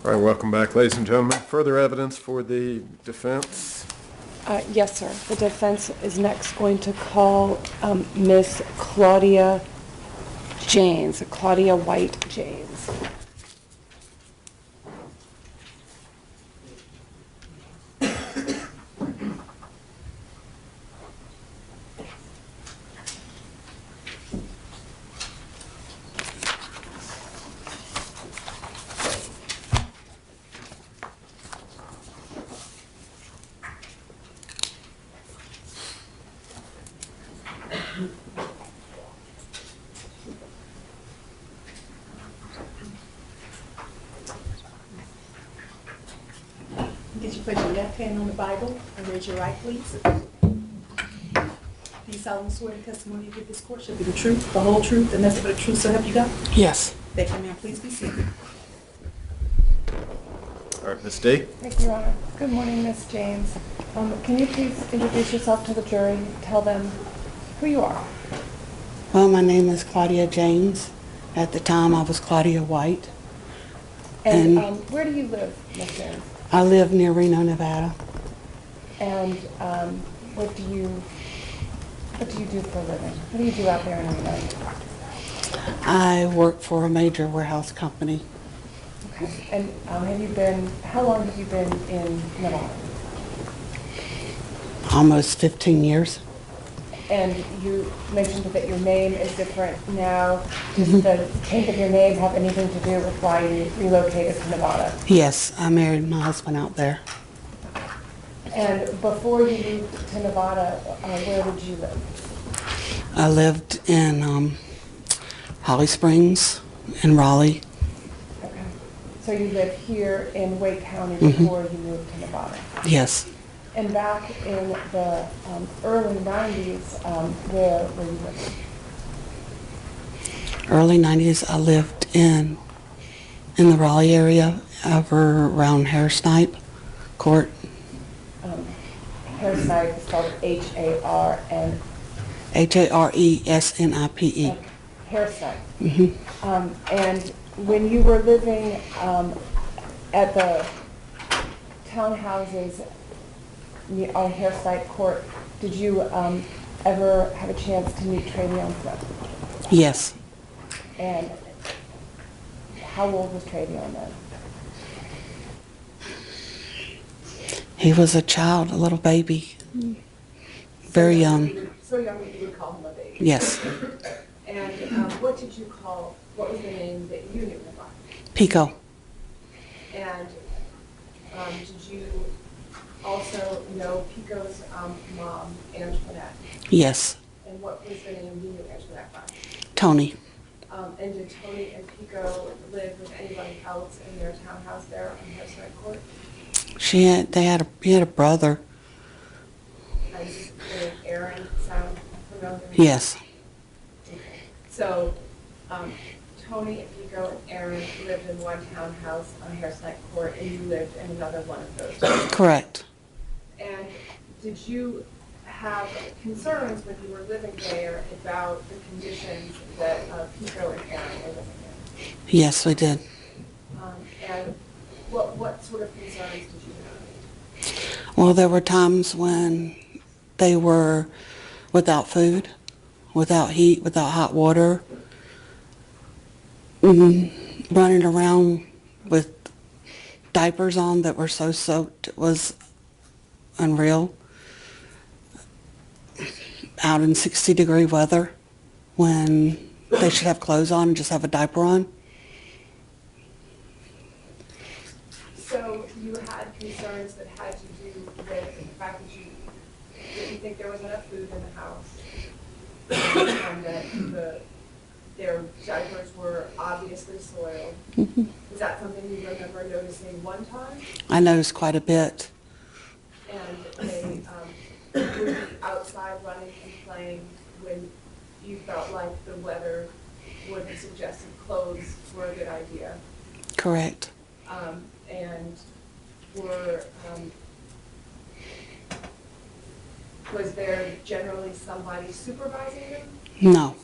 All right, welcome back, ladies and gentlemen. Further evidence for the defense? Yes, sir. The defense is next going to call Miss Claudia Janes, Claudia White Janes. Did you put your left hand on the Bible and raise your right, please? Do you solemnly swear the testimony you give this court shall be the truth, the whole truth, and nothing but the truth, so help you God? Yes. Thank you, ma'am. Please be seated. All right, Ms. D. Thank you, Your Honor. Good morning, Miss James. Can you please introduce yourself to the jury? Tell them who you are. Well, my name is Claudia James. At the time, I was Claudia White. And where do you live, Miss James? I live near Reno, Nevada. And what do you do for a living? What do you do out there in Reno? I work for a major warehouse company. Okay. And how long have you been in Nevada? Almost 15 years. And you mentioned that your name is different now. Does the change of your name have anything to do with why you relocated to Nevada? Yes, I married my husband out there. And before you moved to Nevada, where did you live? I lived in Holly Springs in Raleigh. Okay. So you lived here in Wake County before you moved to Nevada? Yes. And back in the early 90s, where were you living? Early 90s, I lived in the Raleigh area, over around Haresnipe Court. Haresnipe is spelled H-A-R-N. Haresnipe. Okay. Haresnipe. Mm-hmm. And when you were living at the townhouses on Haresnipe Court, did you ever have a chance to meet Travion Smith? Yes. And how old was Travion then? He was a child, a little baby. Very young. So young that you would call him a baby. Yes. And what was the name that you knew him by? Pico. And did you also know Pico's mom, Antoinette? Yes. And what was the name you knew Antoinette by? Tony. And did Tony and Pico live with anybody else in their townhouse there on Haresnipe Court? He had a brother. And did Aaron sound familiar? Yes. Okay. So Tony and Pico and Aaron lived in one townhouse on Haresnipe Court, and you lived in another one of those. Correct. And did you have concerns when you were living there about the conditions that Pico and Aaron were living in? Yes, we did. And what sort of concerns did you have? Well, there were times when they were without food, without heat, without hot water, running around with diapers on that were so soaked it was unreal. Out in 60-degree weather when they should have clothes on and just have a diaper on. So you had concerns that had to do with the fact that you didn't think there was enough food in the house, and that their diapers were obviously soiled. Mm-hmm. Is that something you remember noticing one time? I noticed quite a bit. And they would be outside running and playing when you felt like the weather would have suggested clothes were a good idea. Correct. And was there generally somebody supervising them? No.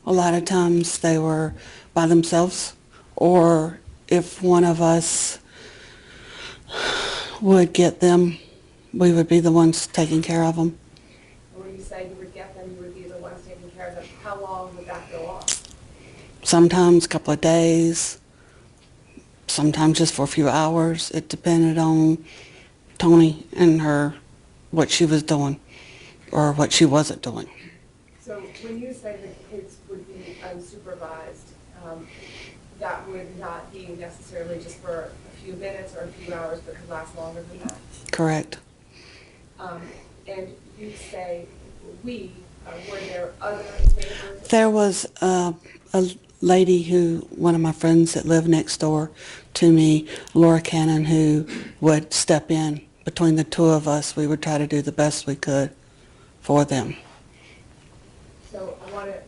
A lot of times they were by themselves, or if one of us would get them. We would be the ones taking care of them. And when you say you would get them, you would be the ones taking care of them, how long would that go on? Sometimes a couple of days, sometimes just for a few hours. It depended on Tony and her, what she was doing or what she wasn't doing. So when you say the kids would be unsupervised, that would not be necessarily just for a few minutes or a few hours, but could last longer than that? Correct. And you say we, were there other neighbors? There was a lady who, one of my friends that lived next door to me, Laura Cannon, who would step in between the two of us. We would try to do the best we could for them. So I want to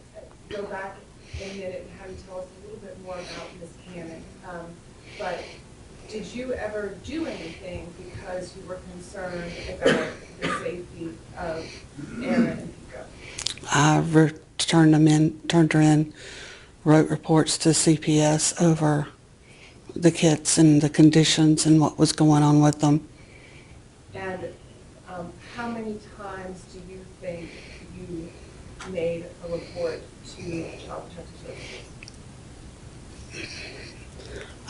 go back in a minute and have you tell us a little bit more about Ms. Cannon. But did you ever do anything because you were concerned about the safety of Aaron and Pico? I turned her in, wrote reports to CPS over the kids and the conditions and what was going on with them. And how many times do you think you made a report to Child Protective Services?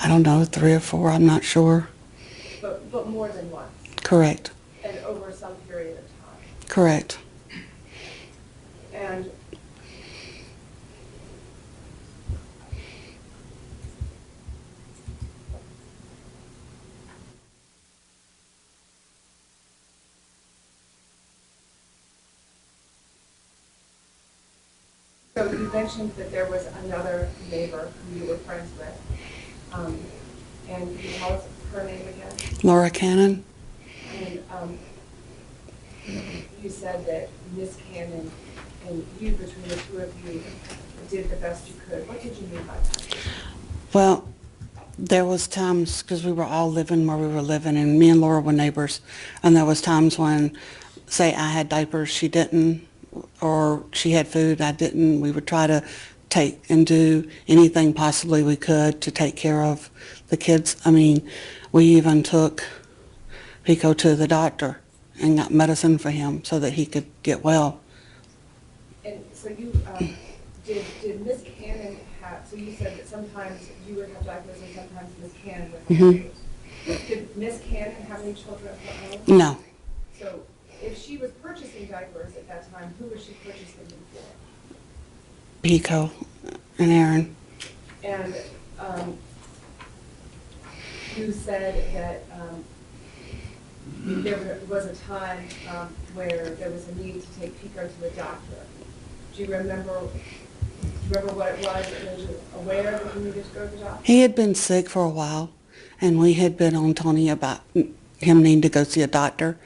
I don't know, 3 or 4, I'm not sure. But more than once? Correct. And over some period of time? Correct. And so you mentioned that there was another neighbor who you were friends with. And can you tell us her name again? Laura Cannon? And you said that Ms. Cannon and you, between the two of you, did the best you could. What did you mean by that? Well, there was times, because we were all living where we were living, and me and Laura were neighbors, and there was times when, say, I had diapers, she didn't, or she had food, I didn't. We would try to take and do anything possibly we could to take care of the kids. I mean, we even took Pico to the doctor and got medicine for him so that he could get well. And so you, did Ms. Cannon have, so you said that sometimes you would have diapers and sometimes Ms. Cannon would have diapers. Did Ms. Cannon have any children of her own? No. So if she was purchasing diapers at that time, who was she purchasing them for? Pico and Aaron. And you said that there was a time where there was a need to take Pico to a doctor. Do you remember what it was that made you aware that you needed to go to the doctor? He had been sick for a while, and we had been on Tony about him needing to go see a doctor.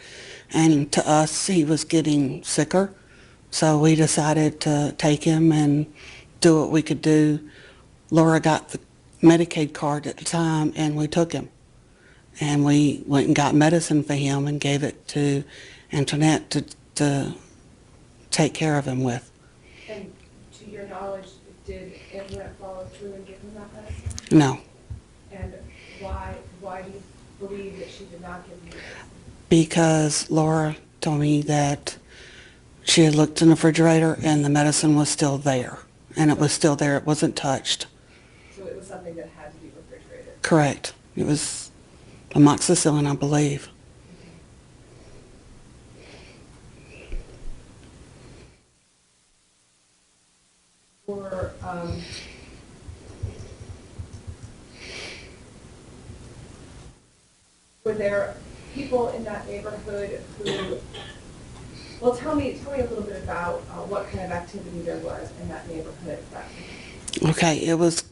And to us, he was getting sicker. So we decided to take him and do what we could do. Laura got the Medicaid card at the time, and we took him. And we went and got medicine for him and gave it to Antoinette to take care of him with. And to your knowledge, did Antoinette follow through and give him that medicine? No. And why do you believe that she did not give him medicine? Because Laura told me that she had looked in the refrigerator and the medicine was still there. And it was still there. It wasn't touched. So it was something that had to be refrigerated? Correct. It was amoxicillin, I believe. Were there people in that neighborhood who, well, tell me a little bit about what kind of activity there was in that neighborhood at that time. Okay, it was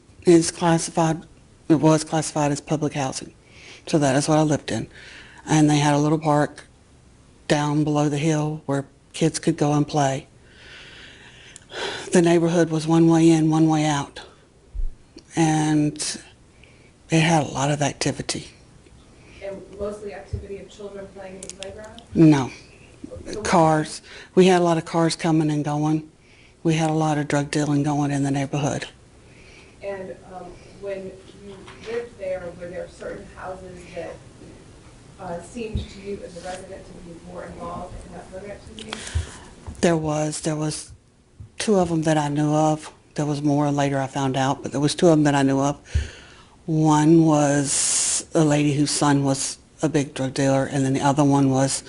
classified as public housing. So that is what I lived in. And they had a little park down below the hill where kids could go and play. The neighborhood was one way in, one way out. And it had a lot of activity. And mostly activity of children playing in the playground? No. So Cars. We had a lot of cars coming and going. We had a lot of drug dealing going in the neighborhood. And when you lived there, were there certain houses that seemed to you as a resident to be more involved in that drug activity? There was two of them that I knew of. There was more later I found out, but there was two of them that I knew of. One was a lady whose son was a big drug dealer, and then the other one was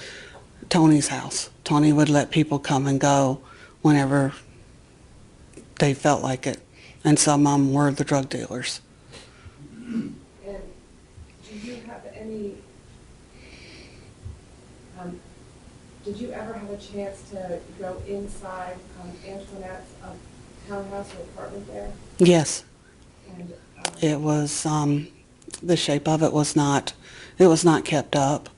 Tony's house. Tony would let people come and go whenever they felt like it, and some of them were the drug dealers. And do you have any, did you ever have a chance to go inside Antoinette's townhouse or apartment there? Yes. And, It was, the shape of it was not kept up.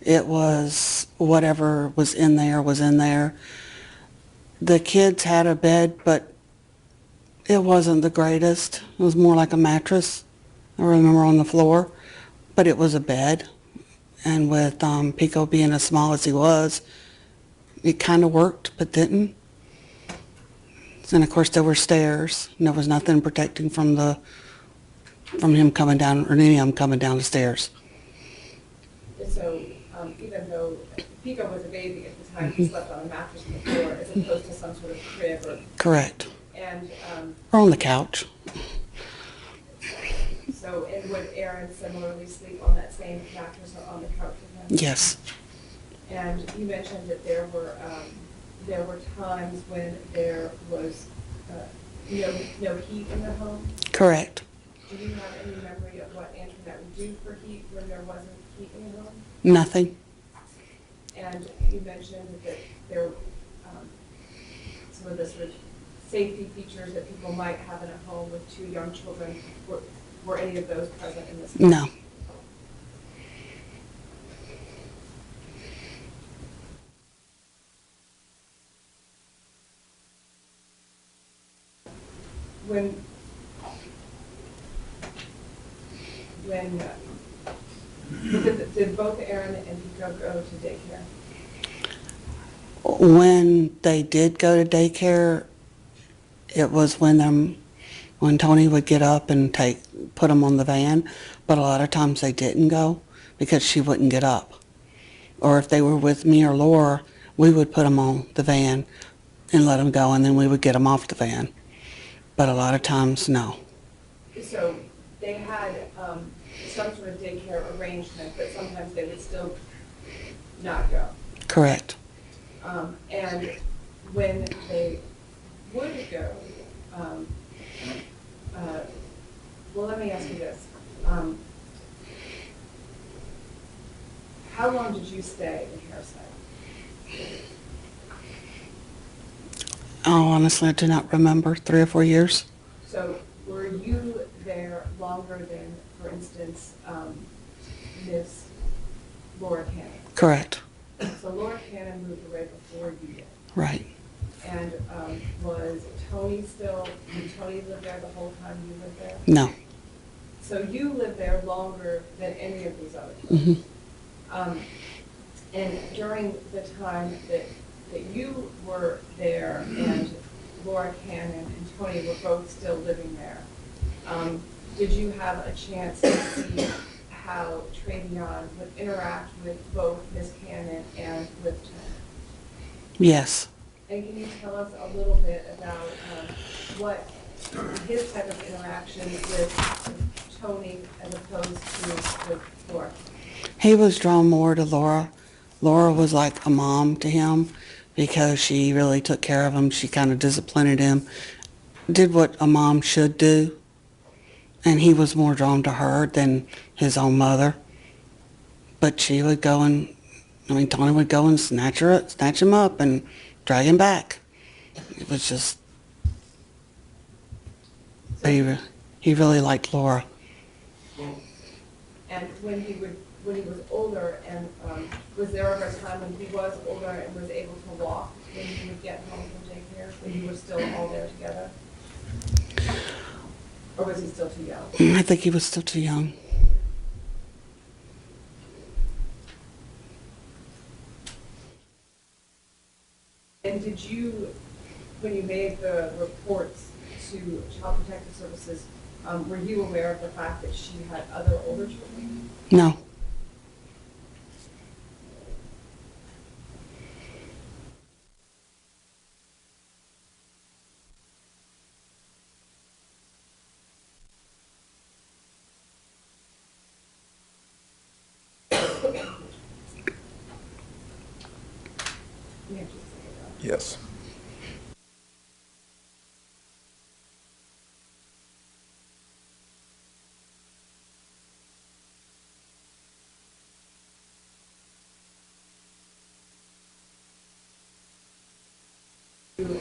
It was whatever was in there was in there. The kids had a bed, but it wasn't the greatest. It was more like a mattress, I remember, on the floor, but it was a bed. And with Pico being as small as he was, it kind of worked, but didn't. And of course there were stairs, and there was nothing protecting from him coming down, or any of them coming down the stairs. so even though Pico was a baby at the time, he slept on a mattress on the floor as opposed to some sort of crib or... Correct. And Or on the couch. so, and would Aaron similarly sleep on that same mattress or on the couch with him? Yes. And you mentioned that there were times when there was no heat in the home. Correct. Do you have any memory of what Antoinette would do for heat when there wasn't heat in the home? Nothing. And you mentioned that there some of the sort of safety features that people might have in a home with two young children. Were any of those present in this case? No. When did both Aaron and Pico go to daycare? When they did go to daycare, it was when Tony would get up and put them on the van, but a lot of times they didn't go because she wouldn't get up. Or if they were with me or Laura, we would put them on the van and let them go, and then we would get them off the van. But a lot of times, no. So they had some sort of daycare arrangement, but sometimes they would still not go. Correct. And when they would go, well, let me ask you this. How long did you stay in Harriside? Oh, honestly, I do not remember. 3 or 4 years. So were you there longer than, for instance, Miss Laura Cannon? Correct. So Laura Cannon moved away before you did. Right. And did Tony live there the whole time you lived there? No. So you lived there longer than any of these other Mhm. folks. And during the time that you were there and Laura Cannon and Tony were both still living there, did you have a chance to see how Travion would interact with both Miss Cannon and with Tony? Yes. And can you tell us a little bit about what his type of interaction with Tony as opposed to with Laura? He was drawn more to Laura. Laura was like a mom to him because she really took care of him. She kind of disciplined him, did what a mom should do. And he was more drawn to her than his own mother. But she would go Tony would go and snatch him up and drag him back. It was just, he really liked Laura. And when he was older, and was there ever a time when he was older and was able to walk when he would get home from daycare, when you were still all there together? Or was he still too young? I think he was still too young. And did you, when you made the reports to Child Protective Services, were you aware of the fact that she had other older children? No. Yes.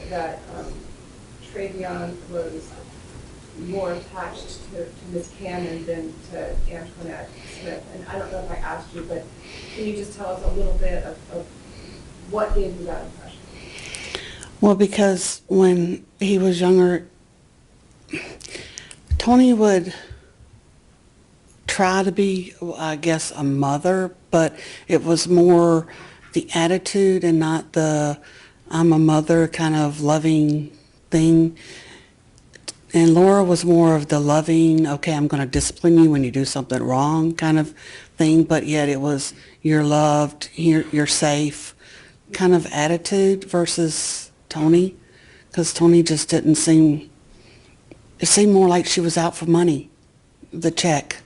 That Travion was more attached to Miss Cannon than to Antoinette Smith. And I don't know if I asked you, but can you just tell us a little bit of what gave you that impression? Well, because when he was younger, Tony would try to be, I guess, a mother, but it was more the attitude and not the I'm a mother kind of loving thing. And Laura was more of the loving, okay, I'm going to discipline you when you do something wrong kind of thing, but yet it was you're loved, you're safe kind of attitude versus Tony, because Tony just didn't seem, it seemed more like she was out for money, the check.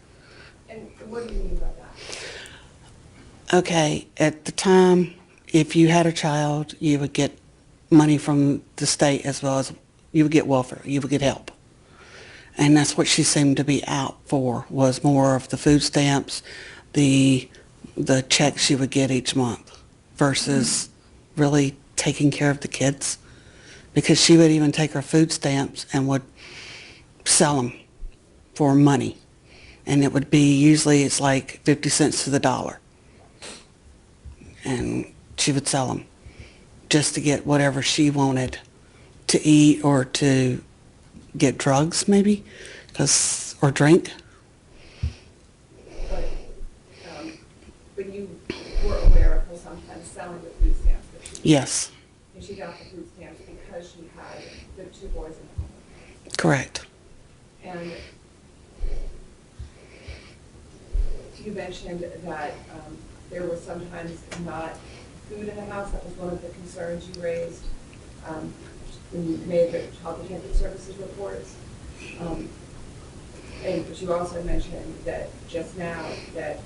And what do you mean by that? Okay, at the time, if you had a child, you would get money from the state as well as you would get welfare, you would get help. And that's what she seemed to be out for, was more of the food stamps, the checks she would get each month versus really taking care of the kids. Because she would even take her food stamps and would sell them for money. And it would be, usually it's like 50 cents to the dollar. And she would sell them just to get whatever she wanted to eat or to get drugs maybe, or drink. But you were aware of her sometimes selling the food stamps that she Yes, and she got the food stamps because she had the two boys in the home. correct. And you mentioned that there was sometimes not food in the house. That was one of the concerns you raised when you made the Child Protective Services reports. But you also mentioned that just now that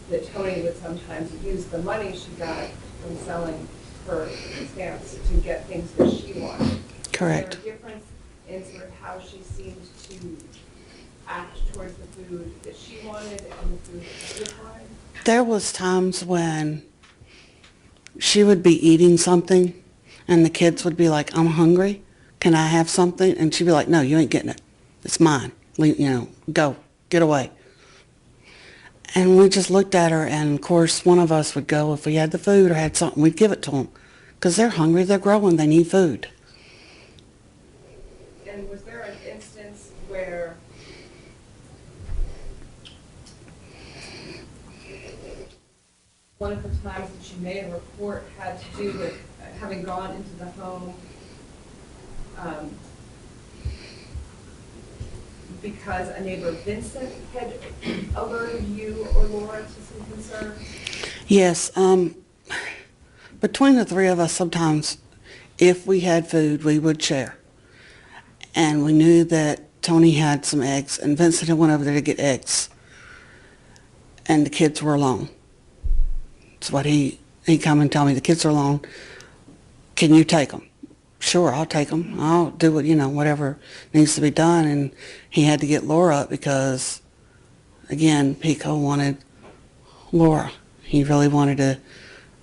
that Tony would sometimes use the money she got from selling her stamps to get things that she wanted. Correct. Is there a difference in sort of how she seemed to act towards the food that she wanted and the food that she wanted? There was times when she would be eating something and the kids would be like, I'm hungry, can I have something? And she'd be like, no, you ain't getting it, it's mine, go, get away. And we just looked at her, and of course one of us would go, if we had the food or had something, we'd give it to them because they're hungry, they're growing, they need food. And was there an instance where one of the times that she made a report had to do with having gone into the home because a neighbor, Vincent, had alerted you or Laura to some concerns? Yes, between the three of us, sometimes if we had food, we would share. And we knew that Tony had some eggs, and Vincent had went over there to get eggs. And the kids were alone. That's what he come and tell me, the kids are alone. Can you take them? Sure, I'll take them. I'll do what, whatever needs to be done. And he had to get Laura up because, again, Pico wanted Laura. He really wanted to,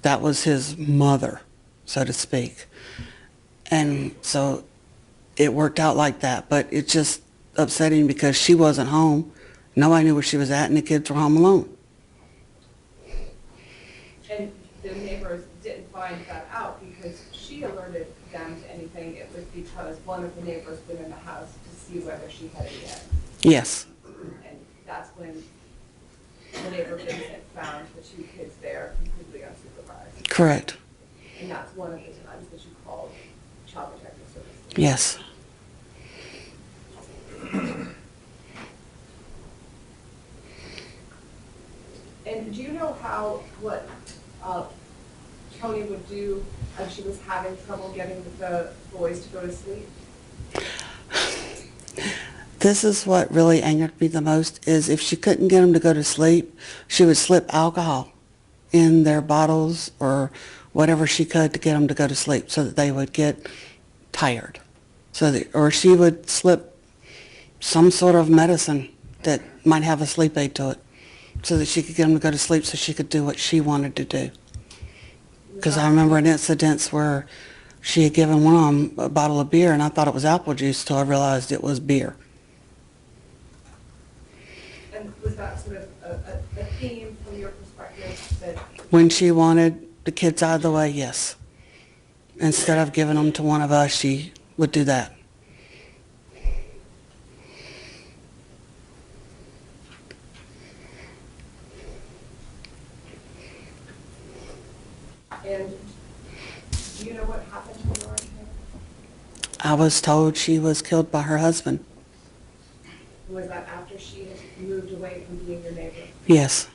that was his mother, so to speak. And so it worked out like that. But it's just upsetting because she wasn't home. Nobody knew where she was at, and the kids were home alone. And the neighbors didn't find that out because she alerted them to anything. It was because one of the neighbors went in the house to see whether she had any eggs. Yes. And that's when the neighbor Vincent found the two kids there completely unsupervised. Correct. And that's one of the times that you called Child Protective Services. Yes. And do you know what Tony would do if she was having trouble getting the boys to go to sleep? This is what really angered me the most, is if she couldn't get them to go to sleep, she would slip alcohol in their bottles or whatever she could to get them to go to sleep so that they would get tired. Or she would slip some sort of medicine that might have a sleep aid to it so that she could get them to go to sleep so she could do what she wanted to do. Because I remember an incident where she had given one of them a bottle of beer, and I thought it was apple juice till I realized it was beer. And was that sort of a theme from your perspective that? When she wanted the kids out of the way, yes. Instead of giving them to one of us, she would do that. And do you know what happened to Laura? I was told she was killed by her husband. Was that after she had moved away from being your neighbor? Yes.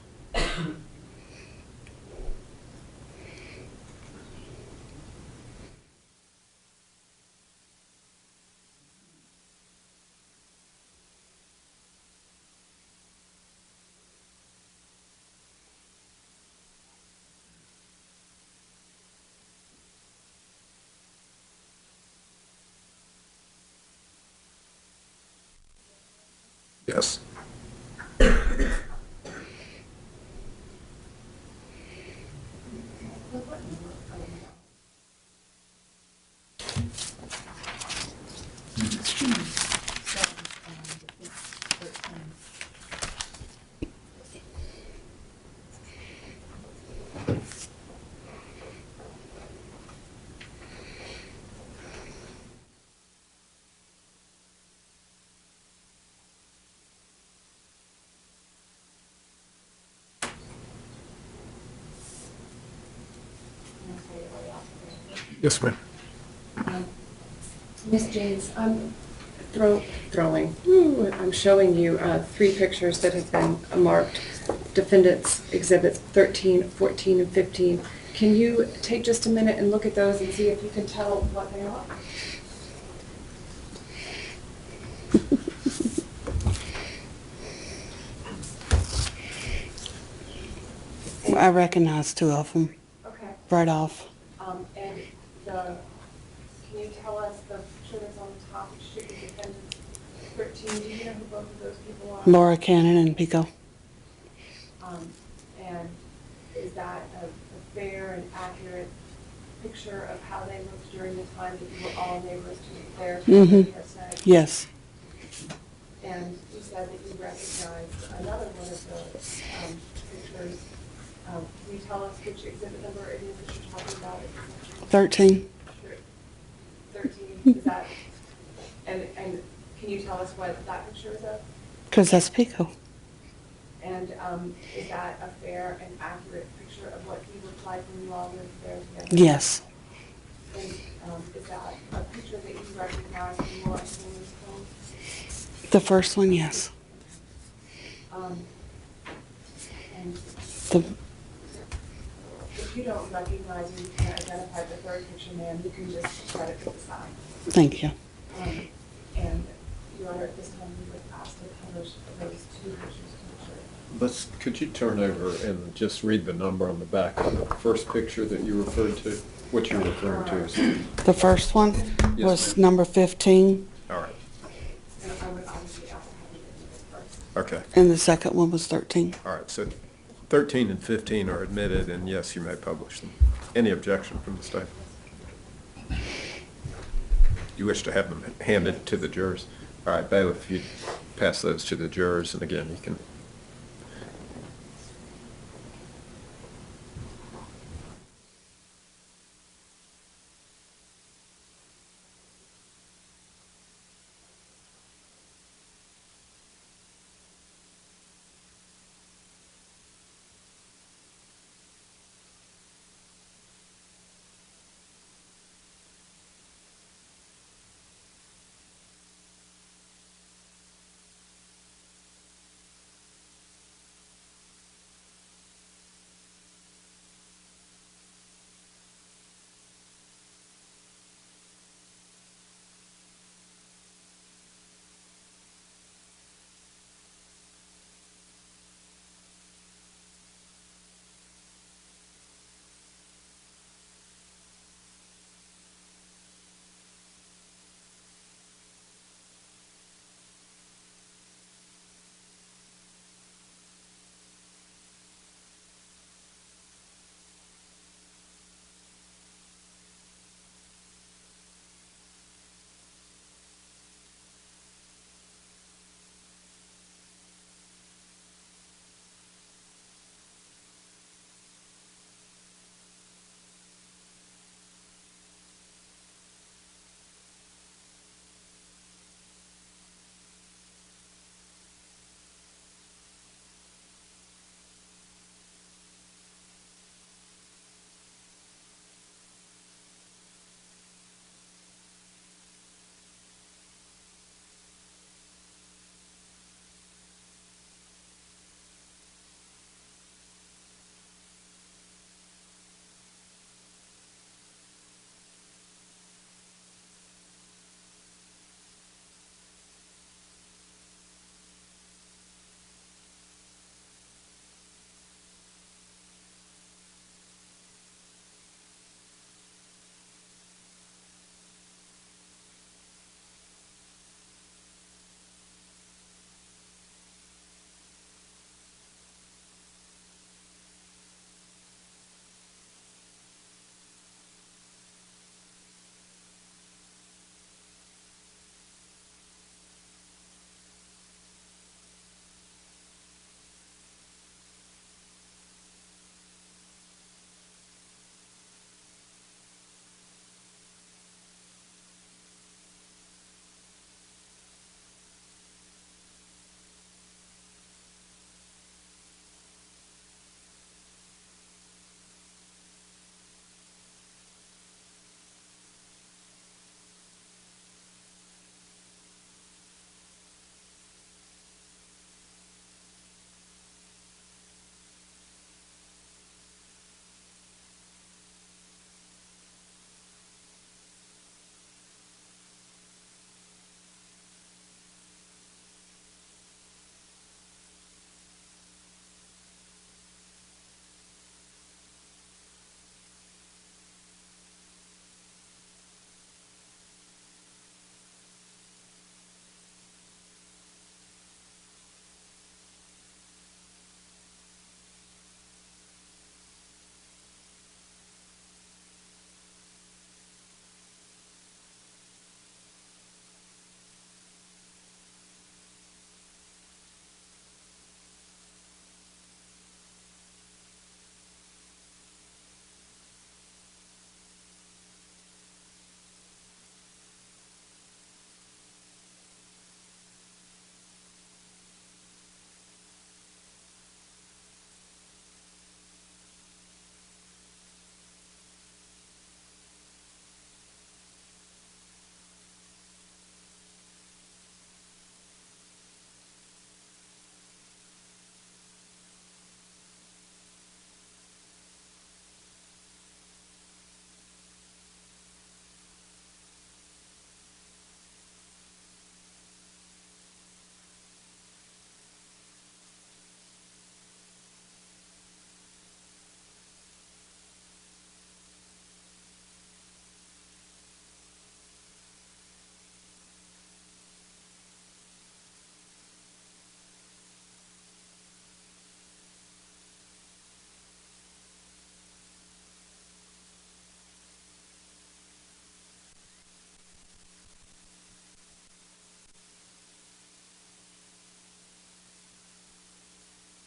Yes. Yes, ma'am. Miss James, I'm I'm showing you 3 pictures that have been marked Defendants Exhibits 13, 14, and 15. Can you take just a minute and look at those and see if you can tell what they are? I recognize 2 of them Okay. right off. And can you tell us the picture that's on the top, which should be Defendants 13? Do you know who both of those people are? Laura Cannon and Pico. And is that a fair and accurate picture of how they looked during the time that you were all neighbors to their family, have said? Yes. And you said that you recognized another one of the pictures. Can you tell us which exhibit number it is that you're talking about? 13. 13, is that, and can you tell us what that picture is of? Because that's Pico. And is that a fair and accurate picture of what he looked like when you all lived there together? Yes. And is that a picture that you recognize from your family's home? The first one, yes. And The, if you don't recognize or you can't identify the third picture, ma'am, you can just set it to the side. thank you. And Your Honor, at this time, we would ask to publish those 2 pictures to the jury. Could you turn over and just read the number on the back of the first picture that you referred to? What you're referring to is, The first one Yes, was ma'am. number 15, all right, And I would obviously ask to have you admit first. okay. and the second one was 13. All right, so 13 and 15 are admitted, and yes, you may publish them. Any objection from the state? You wish to have them handed to the jurors? All right, bailiff, if you pass those to the jurors, and again, you can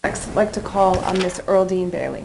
I'd like to call on Miss Earldine Bailey.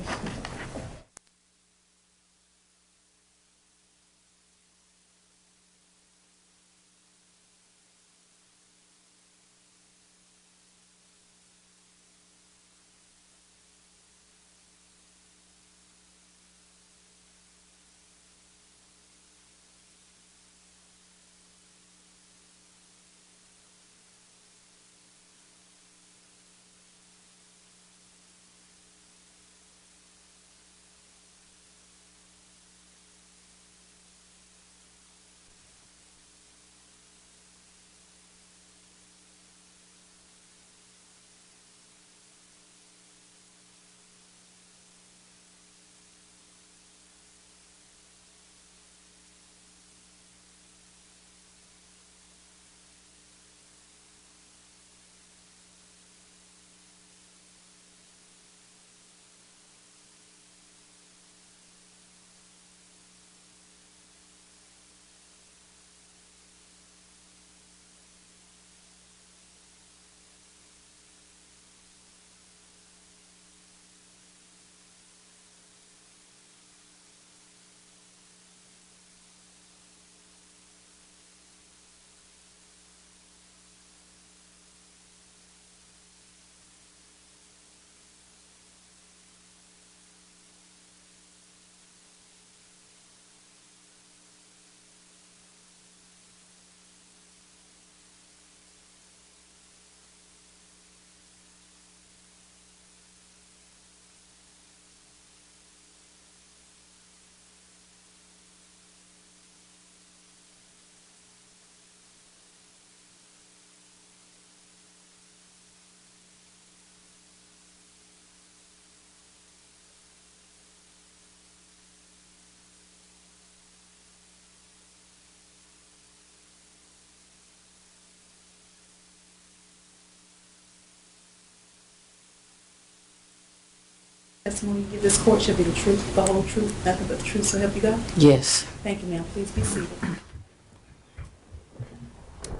Testimony you give this court shall be the truth, the whole truth, nothing but the truth, so help you God? Yes. Thank you, ma'am. Please be seated.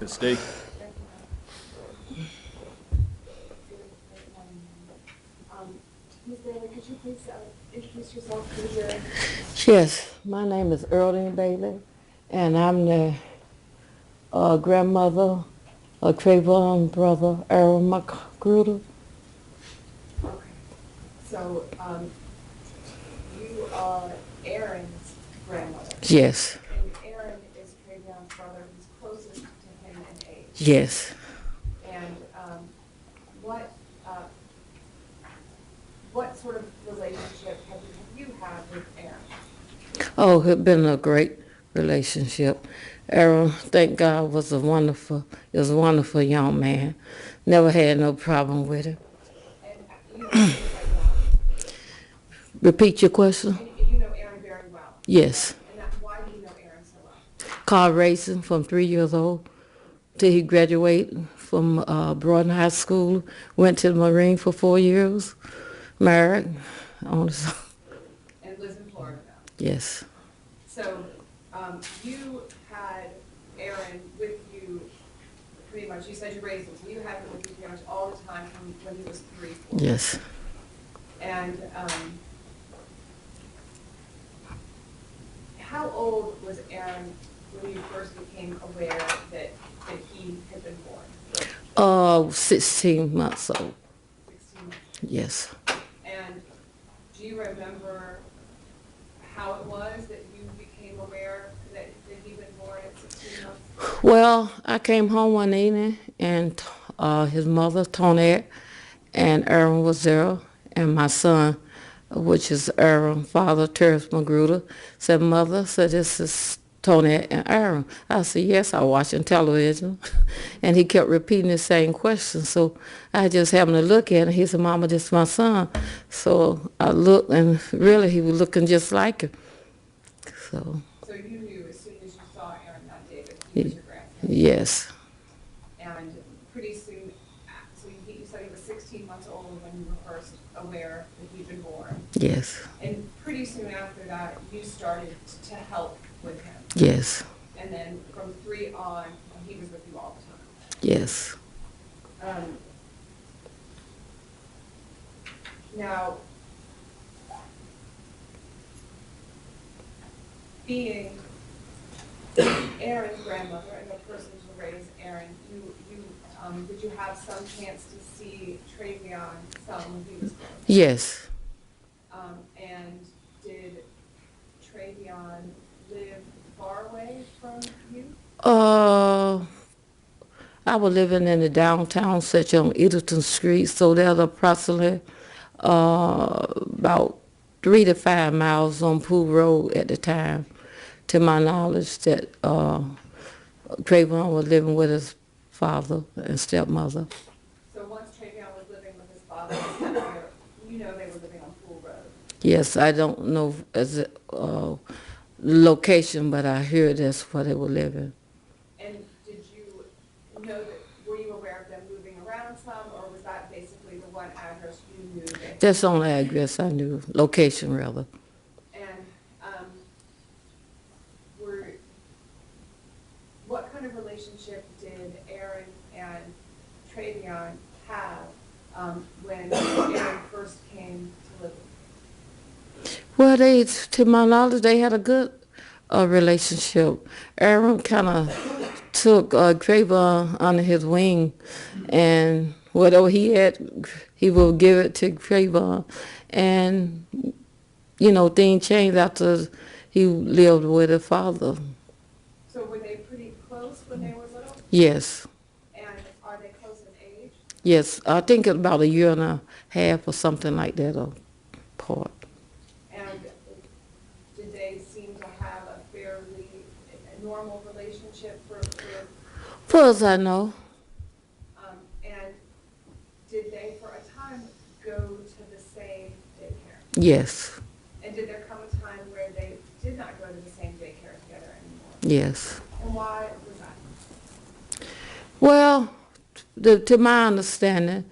Ms. D. Ms. Bailey, could you please introduce yourself to the jury? Yes, my name is Earldine Bailey, and I'm the grandmother of Travion brother Aaron Magruder. Okay. So, you are Aaron's grandmother. Yes, And Aaron is Travion's brother who's closest to him in age. yes. And what sort of relationship have you had with Aaron? Oh, it's been a great relationship. Aaron, thank God, was a wonderful young man. Never had no problem with him. And you know Aaron quite well. Repeat your question? And you know Aaron very well. Yes. And why do you know Aaron so well? Car racing from 3 years old till he graduated from Broaden High School. Went to the Marine for 4 years. Married. On the, And lives in Florida now. yes. So you had Aaron with you pretty much, you said you raised him, so you had him with you pretty much all the time from when he was 3, 4. Yes. And how old was Aaron when you first became aware that he had been born? 16 months old. 16 months. Yes. And do you remember how it was that you became aware that he'd been born at 16 months? Well, I came home one evening and his mother, Tonette, and Aaron was there, and my son, which is Aaron's father, Terrence Magruder, said, Mother, said, this is Tonette and Aaron. I said, yes, I watching television. And he kept repeating the same question. So I just happened to look at him. He said, Mama, this is my son. So I looked, and really he was looking just like him. So You knew as soon as you saw Aaron that day that he was your grandson? yes, And pretty soon, so you said he was 16 months old when you were first aware that he'd been born. yes, And pretty soon after that, you started to help with him. yes, And then from 3 on, he was with you all the time. yes. Now, being Aaron's grandmother and the person who raised Aaron, did you have some chance to see Travion some when he was growing up? Yes. And did Travion live far away from you? I was living in the downtown section on Edenton Street, so there's approximately about 3 to 5 miles on Pool Road at the time, to my knowledge, that Travion was living with his father and stepmother. So once Travion was living with his father and stepmother, you know they were living on Pool Road. Yes, I don't know as a location, but I hear that's where they were living. And did you know that, were you aware of them moving around some, or was that basically the one address you knew? That's the only address I knew, location rather. And what kind of relationship did Aaron and Travion have when Aaron first came to live with you? Well, to my knowledge, they had a good relationship. Aaron kind of took Travion under his wing, and whatever he had, he would give it to Travion. And, you know, things changed after he lived with his father. So were they pretty close when they were little? Yes. And are they close in age? Yes, I think it's about 1.5 years or something like that apart. And did they seem to have a fairly normal relationship for Far as I know. and did they for a time go to the same daycare? Yes. And did there come a time where they did not go to the same daycare together anymore? Yes. And why was that? Well, to my understanding,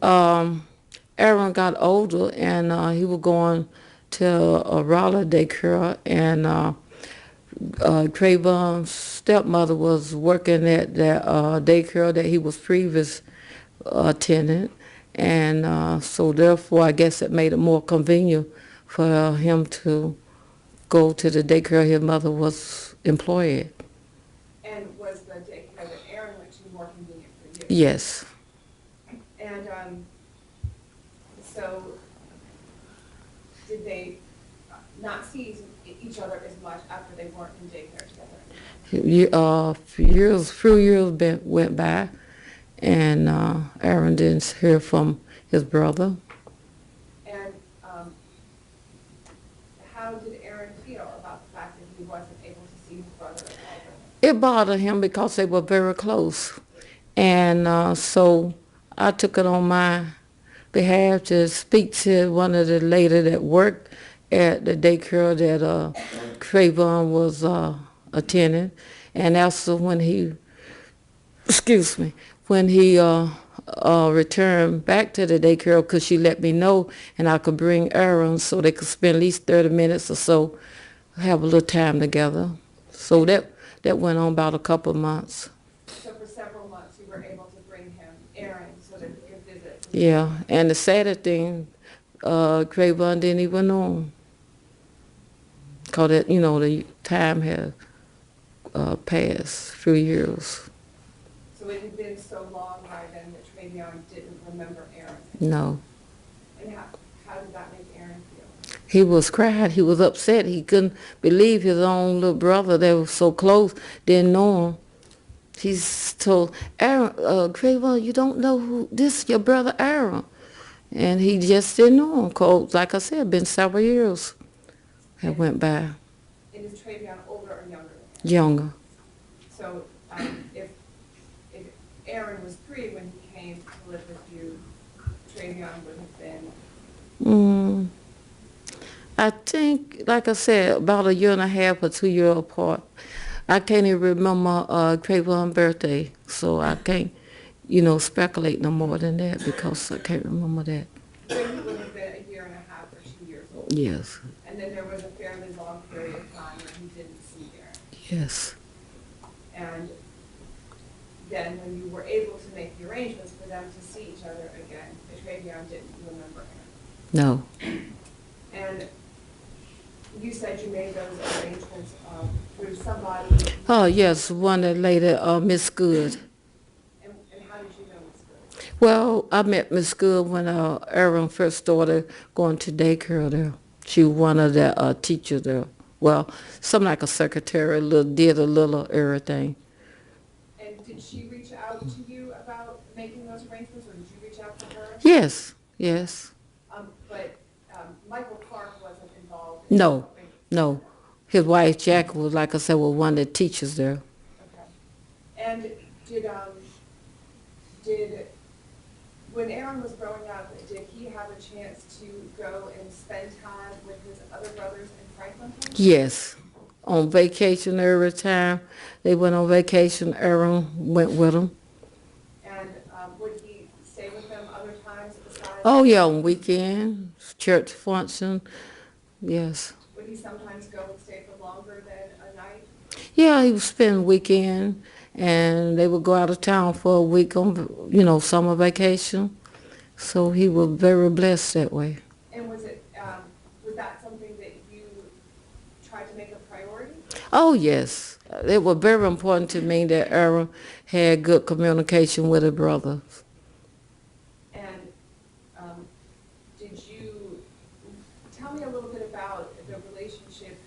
Aaron got older and he was going to a Raleigh daycare, and Trayvon's stepmother was working at that daycare that he was previous attendant, and so therefore I guess it made it more convenient for him to go to the daycare his mother was employed at. And was the daycare that Aaron went to more convenient for you? Yes. And so did they not see each other as much after they weren't in daycare together? Few years went by, and Aaron didn't hear from his brother. And how did Aaron feel about the fact that he wasn't able to see his brother at all? It bothered him because they were very close, and so I took it on my behalf to speak to one of the ladies that worked at the daycare that Travion was attending, and also when he returned back to the daycare, because she let me know, and I could bring Aaron so they could spend at least 30 minutes or so, have a little time together. So that went on about a couple of months. So for several months you were able to bring him, Aaron, so that he could visit? Yeah, and the saddest thing, Travion didn't even know him. Because the time had passed, 3 years. So it had been so long by then that Travion didn't remember Aaron? No. And how did that make Aaron feel? He was crying. He was upset. He couldn't believe his own little brother that was so close didn't know him. He's told Aaron, Travion, you don't know who this is, your brother Aaron. And he just didn't know him. 'Cause, like I said, been several years that went by. And is Travion older or younger? Younger. So if Aaron was 3 when he came to live with you, Travion would have been? I think, like I said, about 1.5 or 2 years apart. I can't even remember Trayvon's birthday, so I can't, speculate no more than that because I can't remember that. So he would have been 1.5 or 2 years old? Yes. And then there was a fairly long period of time when he didn't see Aaron? Yes. And then when you were able to make the arrangements for them to see each other again, Travion didn't remember Aaron? No. And you said you made those arrangements through somebody, Oh, yes, one that lady, Miss Good. and how did you know Ms. Good? Well, I met Miss Good when Aaron first started going to daycare there. She was one of the teachers there. Well, something like a secretary, did a little everything. And did she reach out to you about making those arrangements, or did you reach out to her? Yes, yes. But Michael Clark wasn't involved? No, no. His wife, Jack, was, like I said, was one of the teachers there. Okay. And did, when Aaron was growing up, did he have a chance to go and spend time with his other brothers in Franklin? Yes. On vacation every time they went on vacation, Aaron went with them. And would he stay with them other times besides? Oh, yeah, on weekends, church function, yes. Would he sometimes go and stay for longer than a night? Yeah, he would spend weekend, and they would go out of town for a week on, summer vacation. So he was very blessed that way. And was that something that you tried to make a priority? Oh, yes. It was very important to me that Aaron had good communication with his brothers. And did you tell me a little bit about the relationship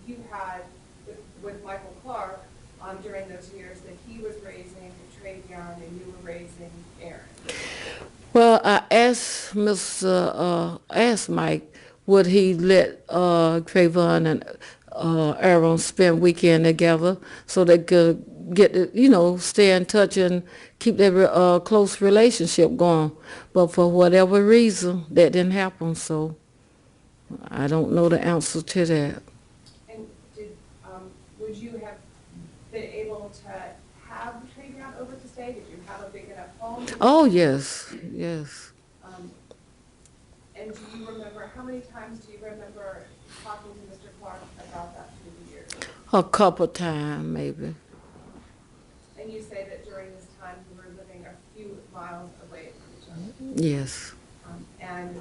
you had with Michael Clark during those years that he was raising Travion and you were raising Aaron? Well, I asked Mike, would he let Travion and Aaron spend weekend together so they could get to, stay in touch and keep their close relationship going. But for whatever reason, that didn't happen, so I don't know the answer to that. And would you have been able to have Travion over to stay? Did you have a big enough home? Oh, yes, yes. And do you remember, how many times do you remember talking to Mr. Clark about that through the years? A couple times, maybe. And you say that during this time you were living a few miles away from each other. Yes. And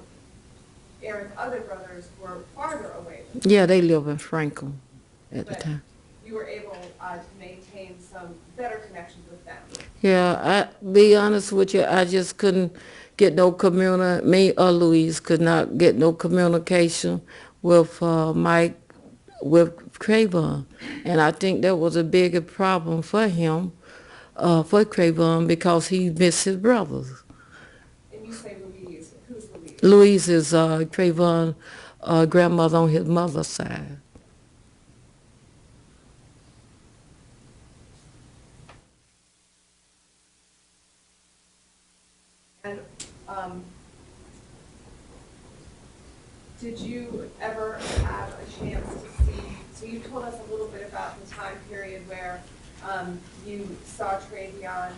Aaron's other brothers were farther away. Yeah, they live in Franklin at the But time. you were able to maintain some better connections with them. Yeah, be honest with you, I just couldn't get no me or Louise could not get no communication with Mike, with Travion. And I think that was a bigger problem for him, for Travion, because he missed his brothers. And you say Louise. Who's Louise? Louise is Travion grandmother on his mother's side. And did you ever have a chance to see, so you told us a little bit about the time period where you saw Travion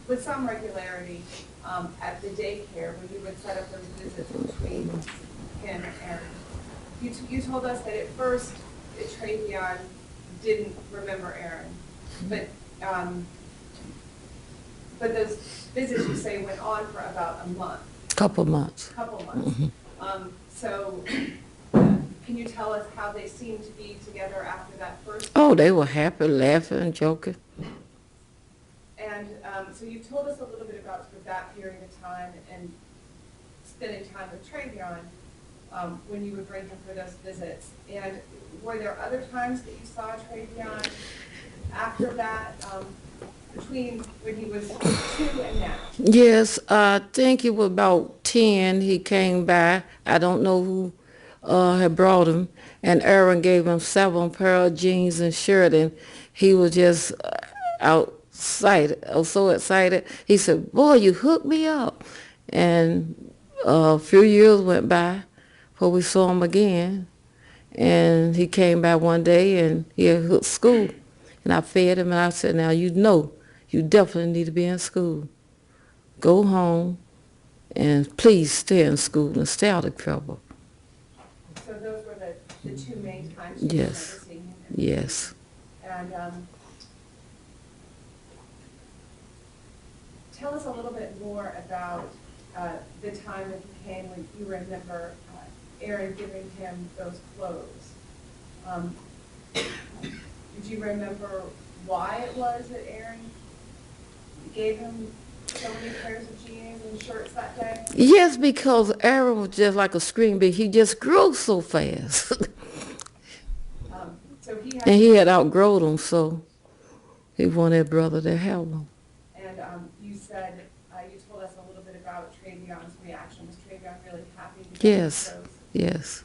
with some regularity at the daycare when you would set up those visits between him and, you told us that at first Travion didn't remember Aaron, but those visits, you say, went on for about a month. Couple months. Couple months. So can you tell us how they seemed to be together after that first? Oh, they were happy, laughing, joking. And so you told us a little bit about sort of that period of time and spending time with Travion when you would bring him for those visits. And were there other times that you saw Travion after that, between when he was 2 and now? Yes, I think it was about 10 he came by. I don't know who had brought him. And Aaron gave him 7 pair of jeans and shirt, and he was just excited. I was so excited. He said, "Boy, you hooked me up." And a few years went by before we saw him again. And he came by one day, and he had hooked school. And I fed him, and I said, "Now you know, you definitely need to be in school. Go home, and please stay in school and stay out of trouble." So those were the 2 main times you Yes. remember seeing him? Yes. And tell us a little bit more about the time that he came, when you remember Aaron giving him those clothes. Did you remember why it was that Aaron gave him so many pairs of jeans and shirts that day? Yes, because Aaron was just like a screen baby. He just grew so fast. So And he had outgrown them, so he wanted brother to have them. And you said, you told us a little bit about Travion's reaction. Was Travion really happy to get Yes, those? yes.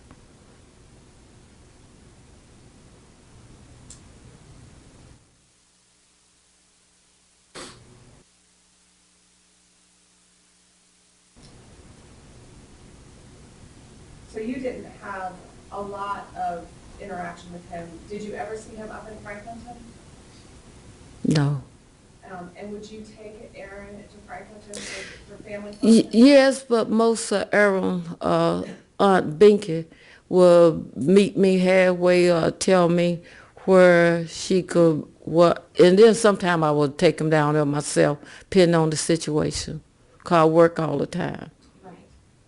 So you didn't have a lot of interaction with him. Did you ever see him up in Franklinton? No. And would you take Aaron to Franklinton for family functions? Yes, but most of Aaron, Aunt Binky, would meet me halfway or tell me where she could, what, and then sometime I would take him down there myself, depending on the situation, because I work all the time. Right.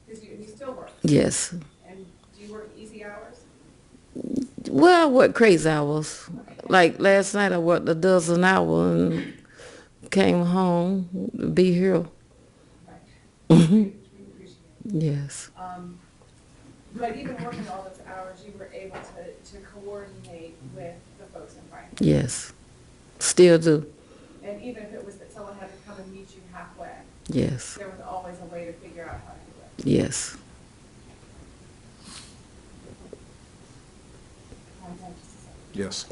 Because you still work. Yes. And do you work easy hours? Well, I work crazy hours. Like last night I worked a dozen hours and came home to be here. Right. We appreciate it. Yes. But even working all those hours, you were able to coordinate with the folks in Franklinton. Yes. Still do. And even if it was that someone had to come and meet you halfway, Yes. there was always a way to figure out how to do it. Yes. Yes.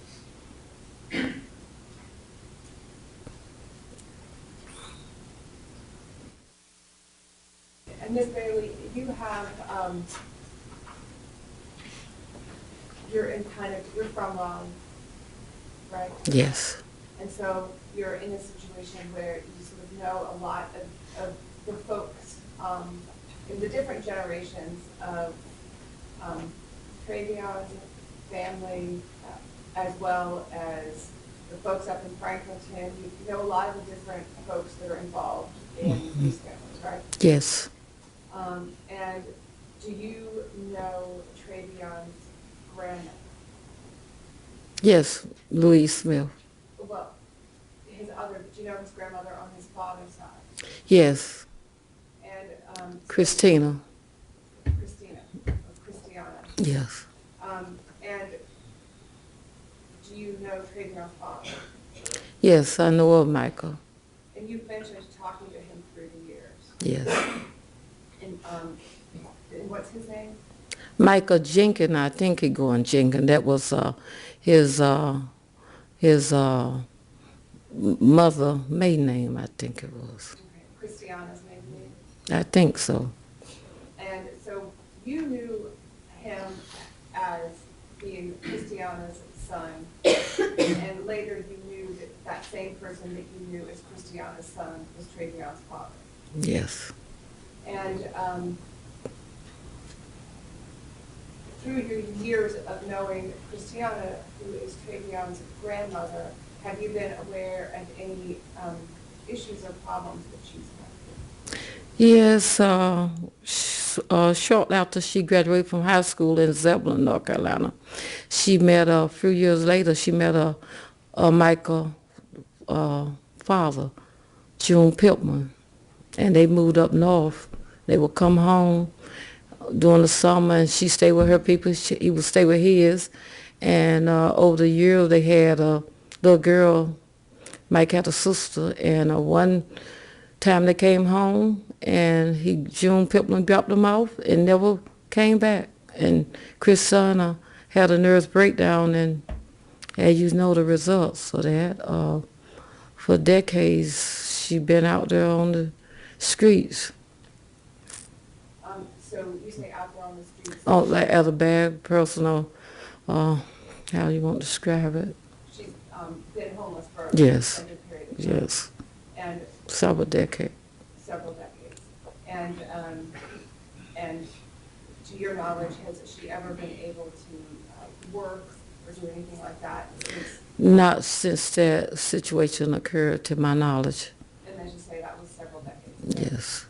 And Ms. Bailey, you have, you're from Raleigh, right? Yes. And so you're in a situation where you sort of know a lot of the folks in the different generations of Travion's family, as well as the folks up in Franklinton. You know a lot of the different folks that are involved in these families, right? Yes. And do you know Travion's grandmother? Yes. Louise Smith. Well, do you know his grandmother on his father's side? Yes. And Christina. Christiana. Yes. And do you know Travion's father? Yes, I know of Michael. And you've mentioned talking to him through the years. Yes. And what's his name? Michael Jenkins, I think he going Jenkins. That was his mother maiden name, I think it was. Okay. Christiana's maiden name? I think so. And so you knew him as being Christiana's son, and later you knew that same person that you knew as Christiana's son was Travion's father. Yes. And through your years of knowing Christiana, who is Travion's grandmother, have you been aware of any issues or problems that she's had? Yes, shortly after she graduated from high school in Zebulon, North Carolina, she met, a few years later, she met Michael father, June Piltman, and they moved up north. They would come home during the summer, and she stayed with her people. He would stay with his, and over the years, they had a little girl. Mike had a sister, and one time they came home, and June Pippin dropped them off and never came back. And Christiana had a nervous breakdown, and as you know the results of that. For decades, she been out there on the streets. So you say out there on the streets? Oh, like as a bad personal, how you want to describe it? She's been homeless for Yes. an extended period of time. Yes, And several decades. several decades. And to your knowledge, has she ever been able to work or do anything like that since? Not since that situation occurred, to my knowledge. And as you say, that was several decades ago. Yes.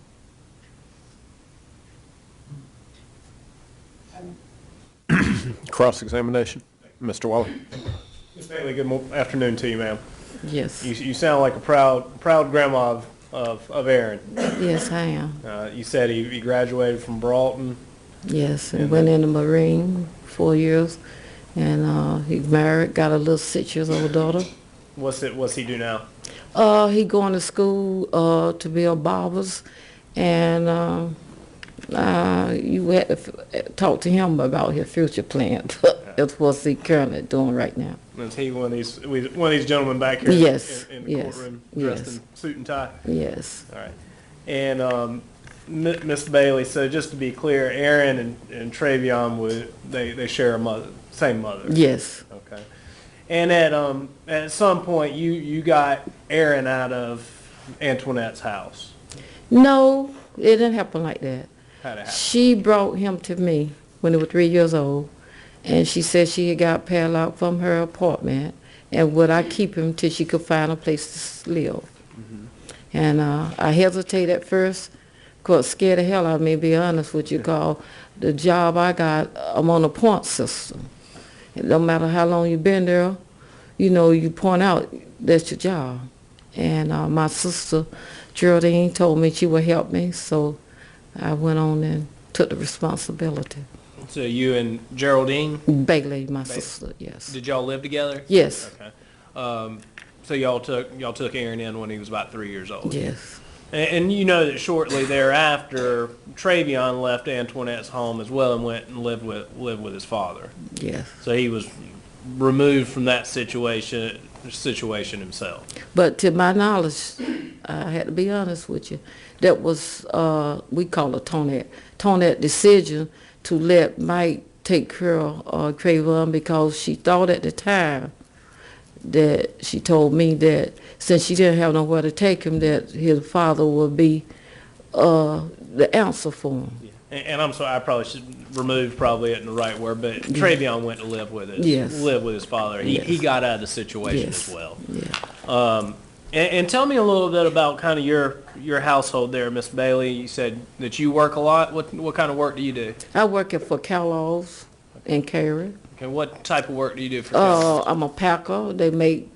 Cross-examination. Mr. Waller. Ms. Bailey, good afternoon to you, ma'am. Yes. You sound like a proud grandma of Aaron. Yes, I am. You said he graduated from Broughton. Yes, and went in the Marine 4 years, and he married, got a little 6 years old daughter. What's he do now? He going to school to be a barbers, and you had to talk to him about his future plans. That's what he currently doing right now. Is he one of these gentlemen back here Yes, in the yes, courtroom dressed yes. in suit and tie? Yes. All right. And Ms. Bailey, so just to be clear, Aaron and Travion they share a mother, same mother. Yes. Okay. And at some point you got Aaron out of Antoinette's house. No, it didn't happen like that. How'd it happen? She brought him to me when he was 3 years old, and she said she had got padlocked from her apartment, and would I keep him till she could find a place to live. And I hesitated at first, because scared the hell out of me, to be honest with you, because the job I got, I'm on a point system. It no matter how long you've been there, you know, you point out that's your job. And my sister, Geraldine, told me she would help me, so I went on and took the responsibility. So you and Geraldine, Bailey, my sister, yes. did y'all live together? Yes, Okay. So y'all took Aaron in when he was about 3 years old. yes, And you know that shortly thereafter, Travion left Antoinette's home as well and went and lived with his father. yes. So he was removed from that situation himself. But to my knowledge, I had to be honest with you, that was, we call it Tonette decision to let Mike take care of Travion, because she thought at the time that she told me that since she didn't have nowhere to take him, that his father would be the answer for him. And I'm sorry, I probably should remove probably it in the right word, but Travion went to live with his father. He Yes. got out of the situation Yes. as well. Yeah. And tell me a little bit about kind of your household there, Miss Bailey. You said that you work a lot. What kind of work do you do? I work for Kellogg's in Cary. Okay, what type of work do you do for Kellogg's? I'm a packer. They make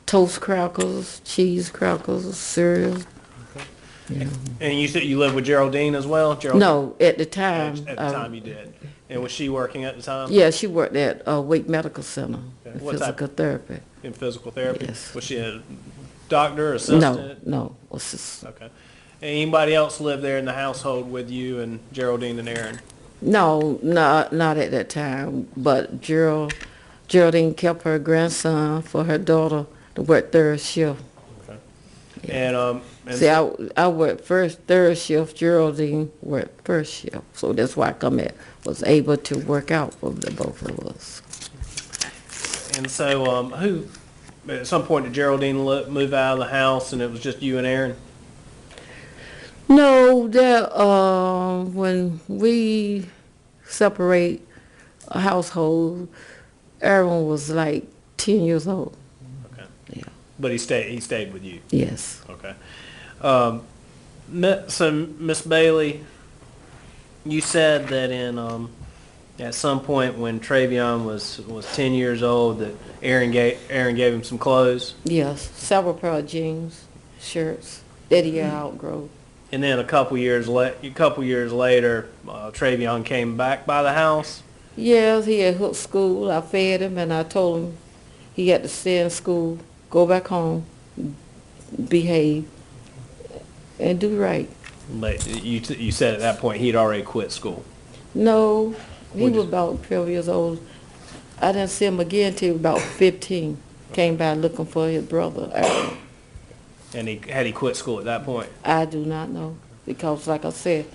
toast crackers, cheese crackers, cereal. And you said you live with Geraldine as well? Geraldine? No, at the time. At the time you did. And was she working at the time? Yeah, she worked at Wake Medical Center Okay. in What type? physical therapy. In physical therapy? Yes. Was she a doctor, assistant? No, assistant. Okay. And anybody else live there in the household with you and Geraldine and Aaron? No, not at that time. But Geraldine kept her grandson for her daughter to work third shift. And See, I worked third shift. Geraldine worked first shift. So that's why I was able to work out for the both of us. And so, who, at some point, did Geraldine move out of the house and it was just you and Aaron? No, that when we separate a household, Aaron was like 10 years old. Okay. Yeah. But he stayed with you? Yes. Okay. So, Miss Bailey, you said that at some point when Travion was 10 years old that Aaron gave him some clothes? Yes, several pair of jeans, shirts that he had outgrown. And then a couple years later, Travion came back by the house? Yes, he had hooked school. I fed him and I told him he had to stay in school, go back home, behave, and do right. But you said at that point he'd already quit school. No, he Would you- was about 12 years old. I didn't see him again until he was about 15. Came by looking for his brother. And had he quit school at that point? I do not know because, like I said,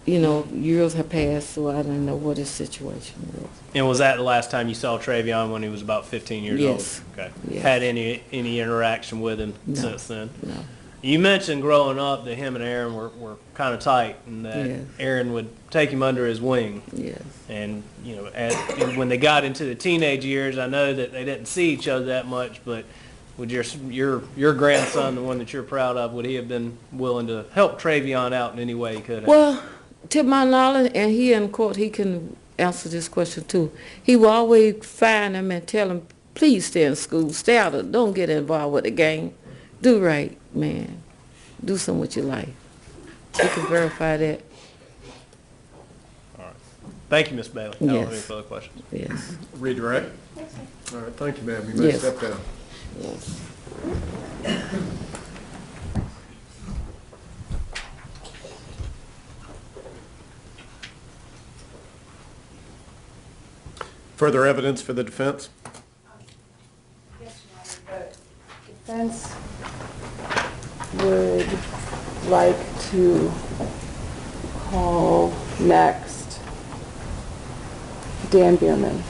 years have passed, so I didn't know what his situation was. And was that the last time you saw Travion when he was about 15 years Yes. old? Okay. Yes. Had any interaction with him No. since then? No. You mentioned growing up that him and Aaron were kind of tight, and that Yes. Aaron would take him under his wing. Yes. And and when they got into the teenage years, I know that they didn't see each other that much. But would your grandson, the one that you're proud of, would he have been willing to help Travion out in any way he could have? Well, to my knowledge, and he in court, he can answer this question too. He will always fine him and tell him, please stay in school, stay out of, don't get involved with the gang. Do right, man. Do something with your life. He can verify that. All right. Thank you, Ms. Bailey. I don't have any Yes. further questions. Yes. Redirect? All right, thank you, ma'am. You may Yes. step down. Yes. Further evidence for the defense? Yes, Your Honor, the defense would like to call next Dan Bierman.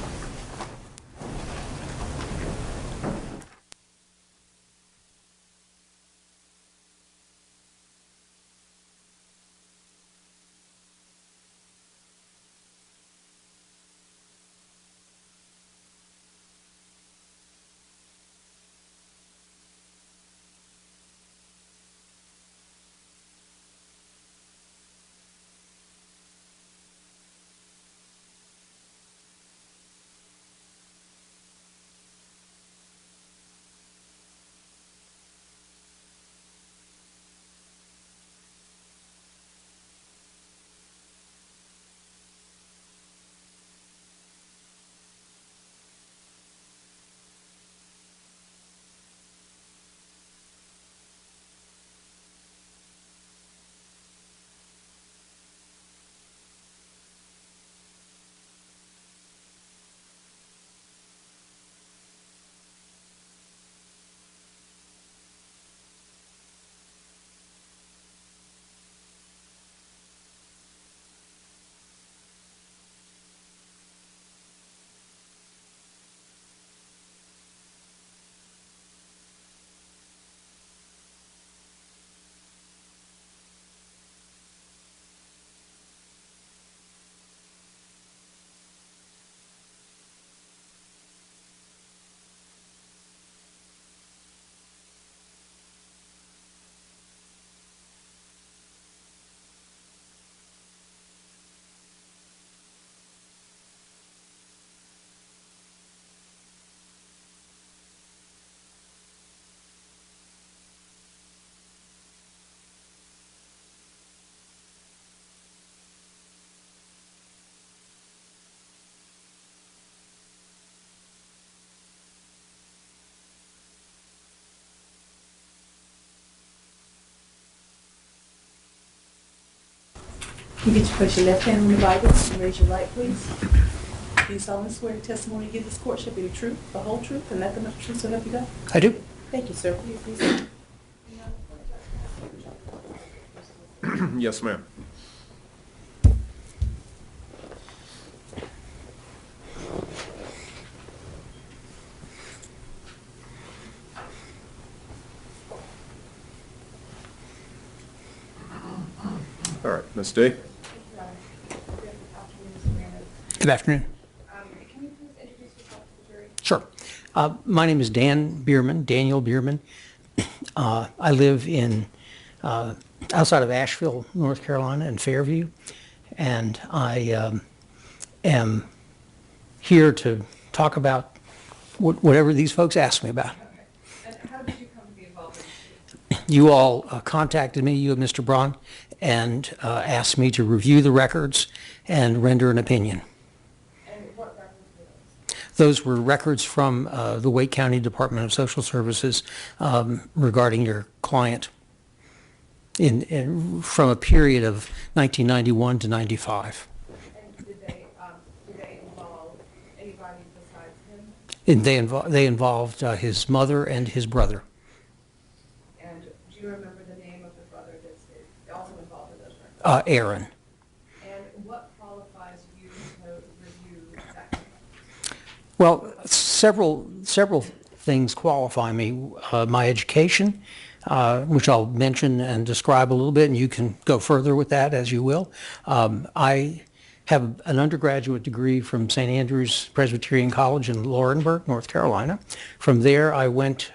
You get to place your left hand on the Bible and raise your right, please. Do you solemnly swear the testimony you give this court shall be the truth, the whole truth, and nothing but the truth, so help you God? I do. Thank you, sir. Please. Yes, ma'am. All right, Ms. D. Good afternoon. Can you please introduce yourself to the jury? Sure. My name is Dan Bierman, Daniel Bierman. I live in outside of Asheville, North Carolina, in Fairview, and I am here to talk about whatever these folks ask me about. And how did you come to be involved in this? You all contacted me, you and Mr. Braun, and asked me to review the records and render an opinion. And what records were those? Those were records from the Wake County Department of Social Services regarding your client from a period of 1991 to 95. And did they involve anybody besides him? And they involved his mother and his brother. And do you remember the name of the brother that's also involved in those records? Aaron. And what qualifies you to review that? Well, several things qualify me. My education, which I'll mention and describe a little bit, and you can go further with that as you will. I have an undergraduate degree from St. Andrew's Presbyterian College in Laurinburg, North Carolina. From there, I went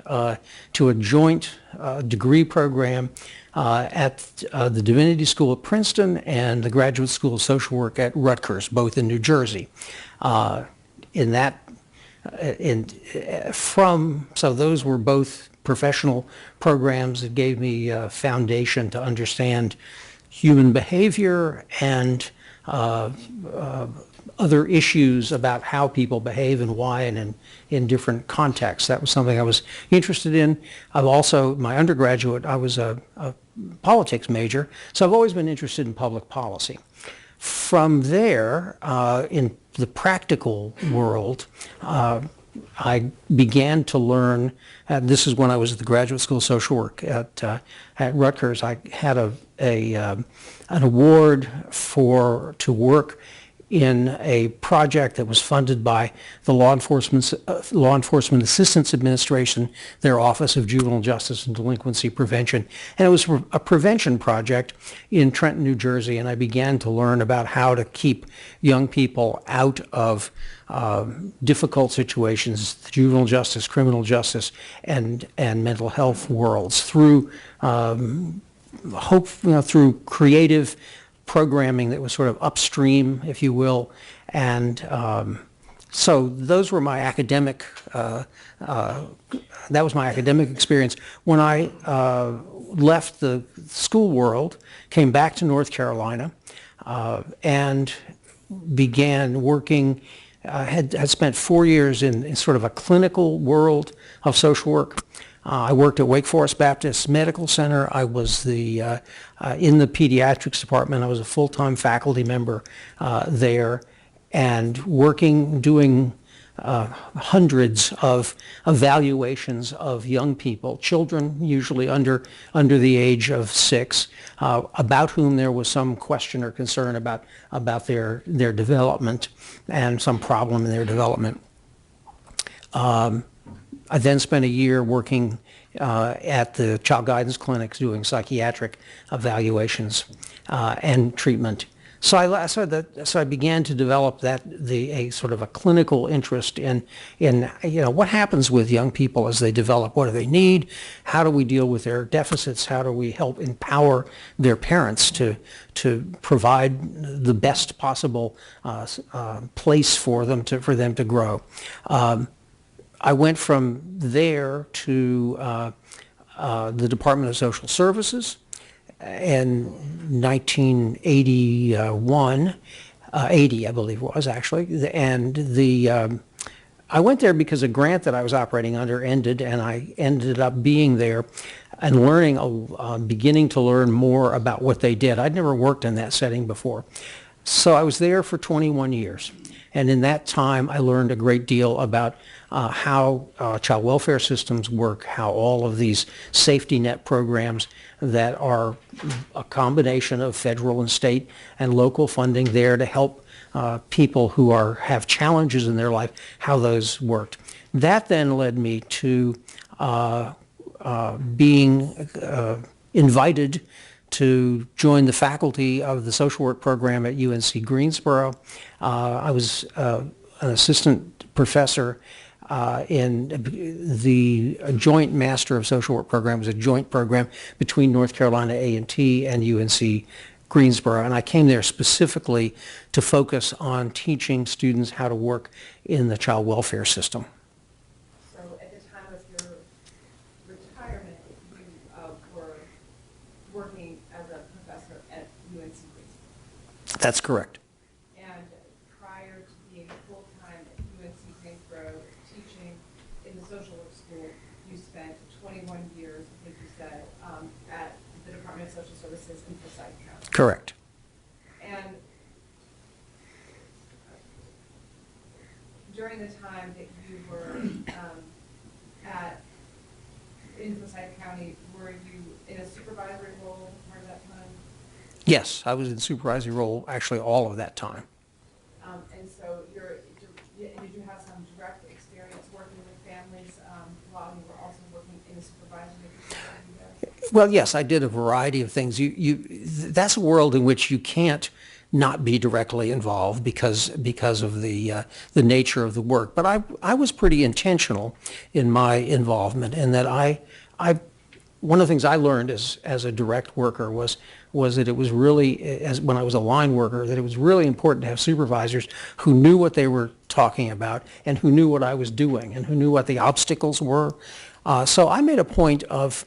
to a joint degree program at the Divinity School at Princeton and the Graduate School of Social Work at Rutgers, both in New Jersey. So those were both professional programs that gave me a foundation to understand human behavior and other issues about how people behave and why and in different contexts. That was something I was interested in. I've also, my undergraduate, I was a politics major, so I've always been interested in public policy. From there, in the practical world, I began to learn, this is when I was at the Graduate School of Social Work at Rutgers. I had an award to work in a project that was funded by the Law Enforcement Assistance Administration, their Office of Juvenile Justice and Delinquency Prevention. And it was a prevention project in Trenton, New Jersey, and I began to learn about how to keep young people out of difficult situations, the juvenile justice, criminal justice, and mental health worlds through through creative programming that was sort of upstream, if you will, and so those were my academic. That was my academic experience. When I left the school world, came back to North Carolina, and began working. Had spent 4 years in sort of a clinical world of social work. I worked at Wake Forest Baptist Medical Center. I was in the pediatrics department. I was a full-time faculty member there, and doing hundreds of evaluations of young people, children usually under the age of 6, about whom there was some question or concern about their development and some problem in their development. I then spent a year working at the child guidance clinics doing psychiatric evaluations and treatment. So I began to develop a sort of a clinical interest in what happens with young people as they develop. What do they need? How do we deal with their deficits? How do we help empower their parents to provide the best possible place for them to grow? I went from there to the Department of Social Services in 1981, 80 I believe it was actually, and I went there because a grant that I was operating under ended, and I ended up being there and beginning to learn more about what they did. I'd never worked in that setting before. So I was there for 21 years. And in that time, I learned a great deal about how child welfare systems work, how all of these safety net programs that are a combination of federal and state and local funding there to help people who have challenges in their life, how those worked. That then led me to being invited to join the faculty of the social work program at UNC Greensboro. I was an assistant professor in the Joint Master of Social Work program. It was a joint program between North Carolina A&T and UNC Greensboro, and I came there specifically to focus on teaching students how to work in the child welfare system. So at the time of your retirement, you were working as a professor at UNC Greensboro. That's correct. And prior to being full-time at UNC Greensboro teaching in the social work school, you spent 21 years, I think you said, at the Department of Social Services in Forsyth County. Correct. And during the time that you were in Forsyth County, were you in a supervisory role part of that time? Yes, I was in supervisory role actually all of that time. And so did you have some direct experience working with families while you were also working in a supervisory capacity there? Well, yes, I did a variety of things. That's a world in which you can't not be directly involved because of the nature of the work. But I was pretty intentional in my involvement, in that I one of the things I learned as a direct worker was that it was really, as when I was a line worker, that it was really important to have supervisors who knew what they were talking about and who knew what I was doing and who knew what the obstacles were. So I made a point of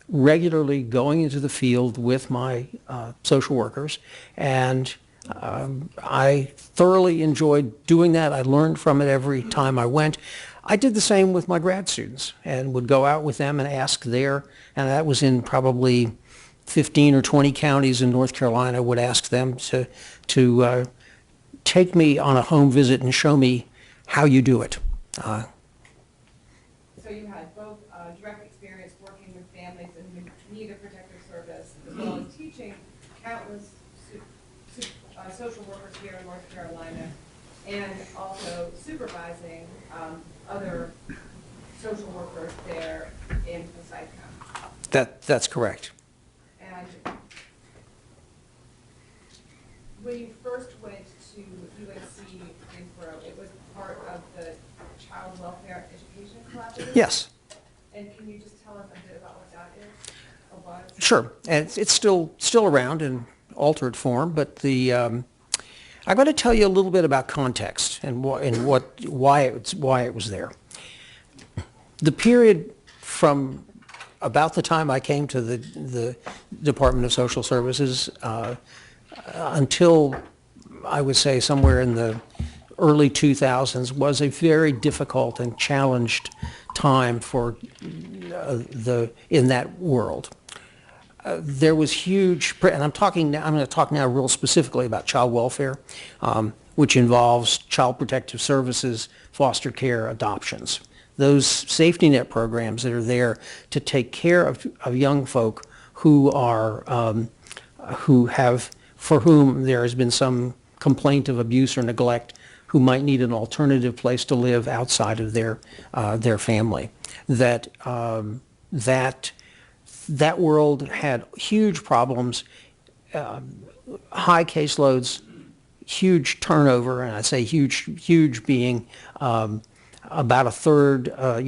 regularly going into the field with my social workers, and I thoroughly enjoyed doing that. I learned from it every time I went. I did the same with my grad students and would go out with them and ask and that was in probably 15 or 20 counties in North Carolina, would ask them to take me on a home visit and show me how you do it. So you had both direct experience working with families in need of protective service, as well as teaching countless social workers here in North Carolina, and also supervising other social workers there in Forsyth County. That's correct. And when you first went to UNC Greensboro, it was part of the Child Welfare Education Collaborative? Yes. And can you just tell us a bit about what that is, or was? Sure. And it's still around in altered form, but I'm going to tell you a little bit about context and why it was there. The period from about the time I came to the Department of Social Services until, I would say, somewhere in the early 2000s was a very difficult and challenged time for in that world. There was huge, and I'm going to talk now real specifically about child welfare, which involves child protective services, foster care, adoptions. Those safety net programs that are there to take care of young folk for whom there has been some complaint of abuse or neglect, who might need an alternative place to live outside of their family. That world had huge problems, high caseloads, huge turnover, and I say huge being about a third of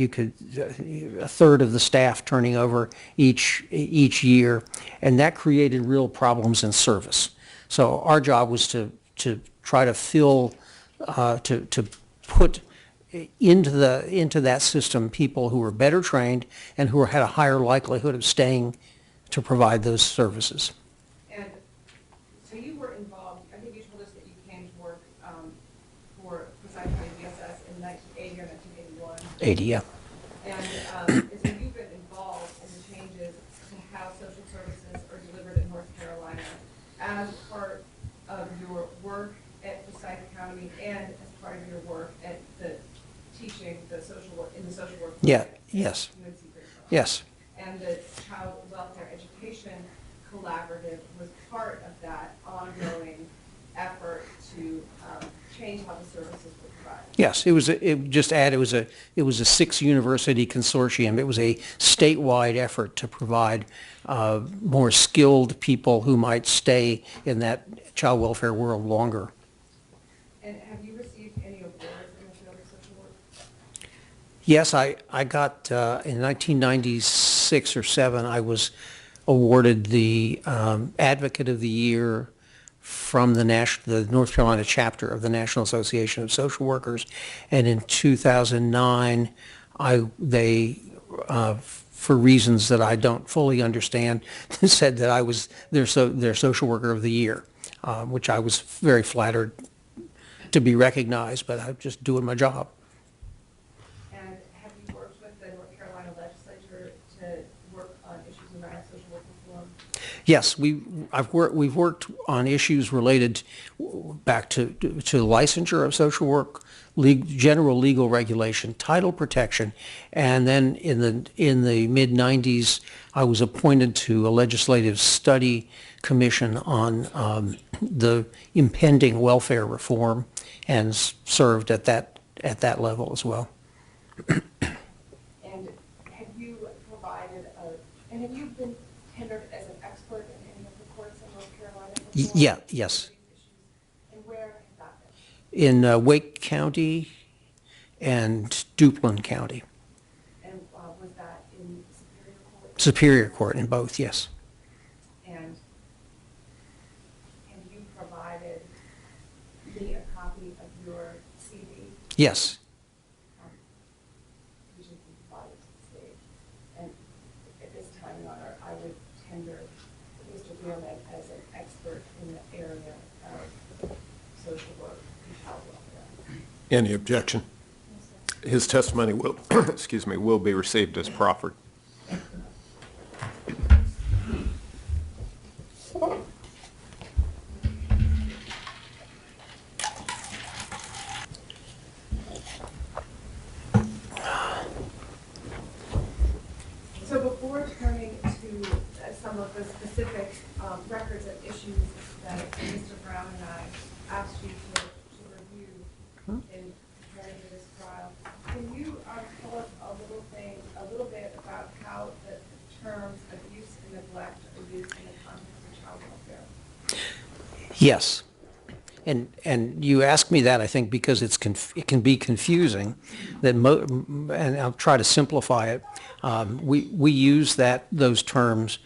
the staff turning over each year, and that created real problems in service. So our job was to try to to put into that system people who were better trained and who had a higher likelihood of staying to provide those services. And so you were involved, I think you told us that you came to work for Forsyth County DSS in 1980 or 1981. 80, yeah. And so you've been involved in the changes to how social services are delivered in North Carolina as part of your work at Forsyth County and as part of your work at the teaching the social work in the social work. Yeah. Yes. Yes. And the Child Welfare Education Collaborative was part of that ongoing effort to change how the services were provided. Yes, it was a 6-university consortium. It was a statewide effort to provide more skilled people who might stay in that child welfare world longer. And have you received any awards in the field of social work? Yes, I got in 1996 or 7. I was awarded the Advocate of the Year from the North Carolina chapter of the National Association of Social Workers, and in 2009, they for reasons that I don't fully understand, said that I was their Social Worker of the Year, which I was very flattered to be recognized, but I'm just doing my job. And have you worked with the North Carolina legislature to work on issues around social work reform? Yes, we've worked on issues related back to licensure of social work, general legal regulation, title protection, and then in the mid-90s, I was appointed to a legislative study commission on the impending welfare reform, and served at that level as well. And have you have you been tendered as an expert in any of the courts in North Carolina before? Yes. in Wake County and Duplin County. And was that in Superior Court? Superior Court in both, yes. And you provided me a copy of your CD? Yes. Which you can provide to the state. And at this time, Your Honor, I would tender Mr. Bierman as an expert in the area of social work and child welfare. Any objection? His testimony will, excuse me, will be received as proffered. So before turning to some of the specific records and issues that Mr. Brown and I asked you to review in preparing for this trial, can you tell us a little bit about how the terms abuse and neglect are used in the context of child welfare? Yes. And you ask me that, I think, because it can be confusing. And I'll try to simplify it. We use those terms.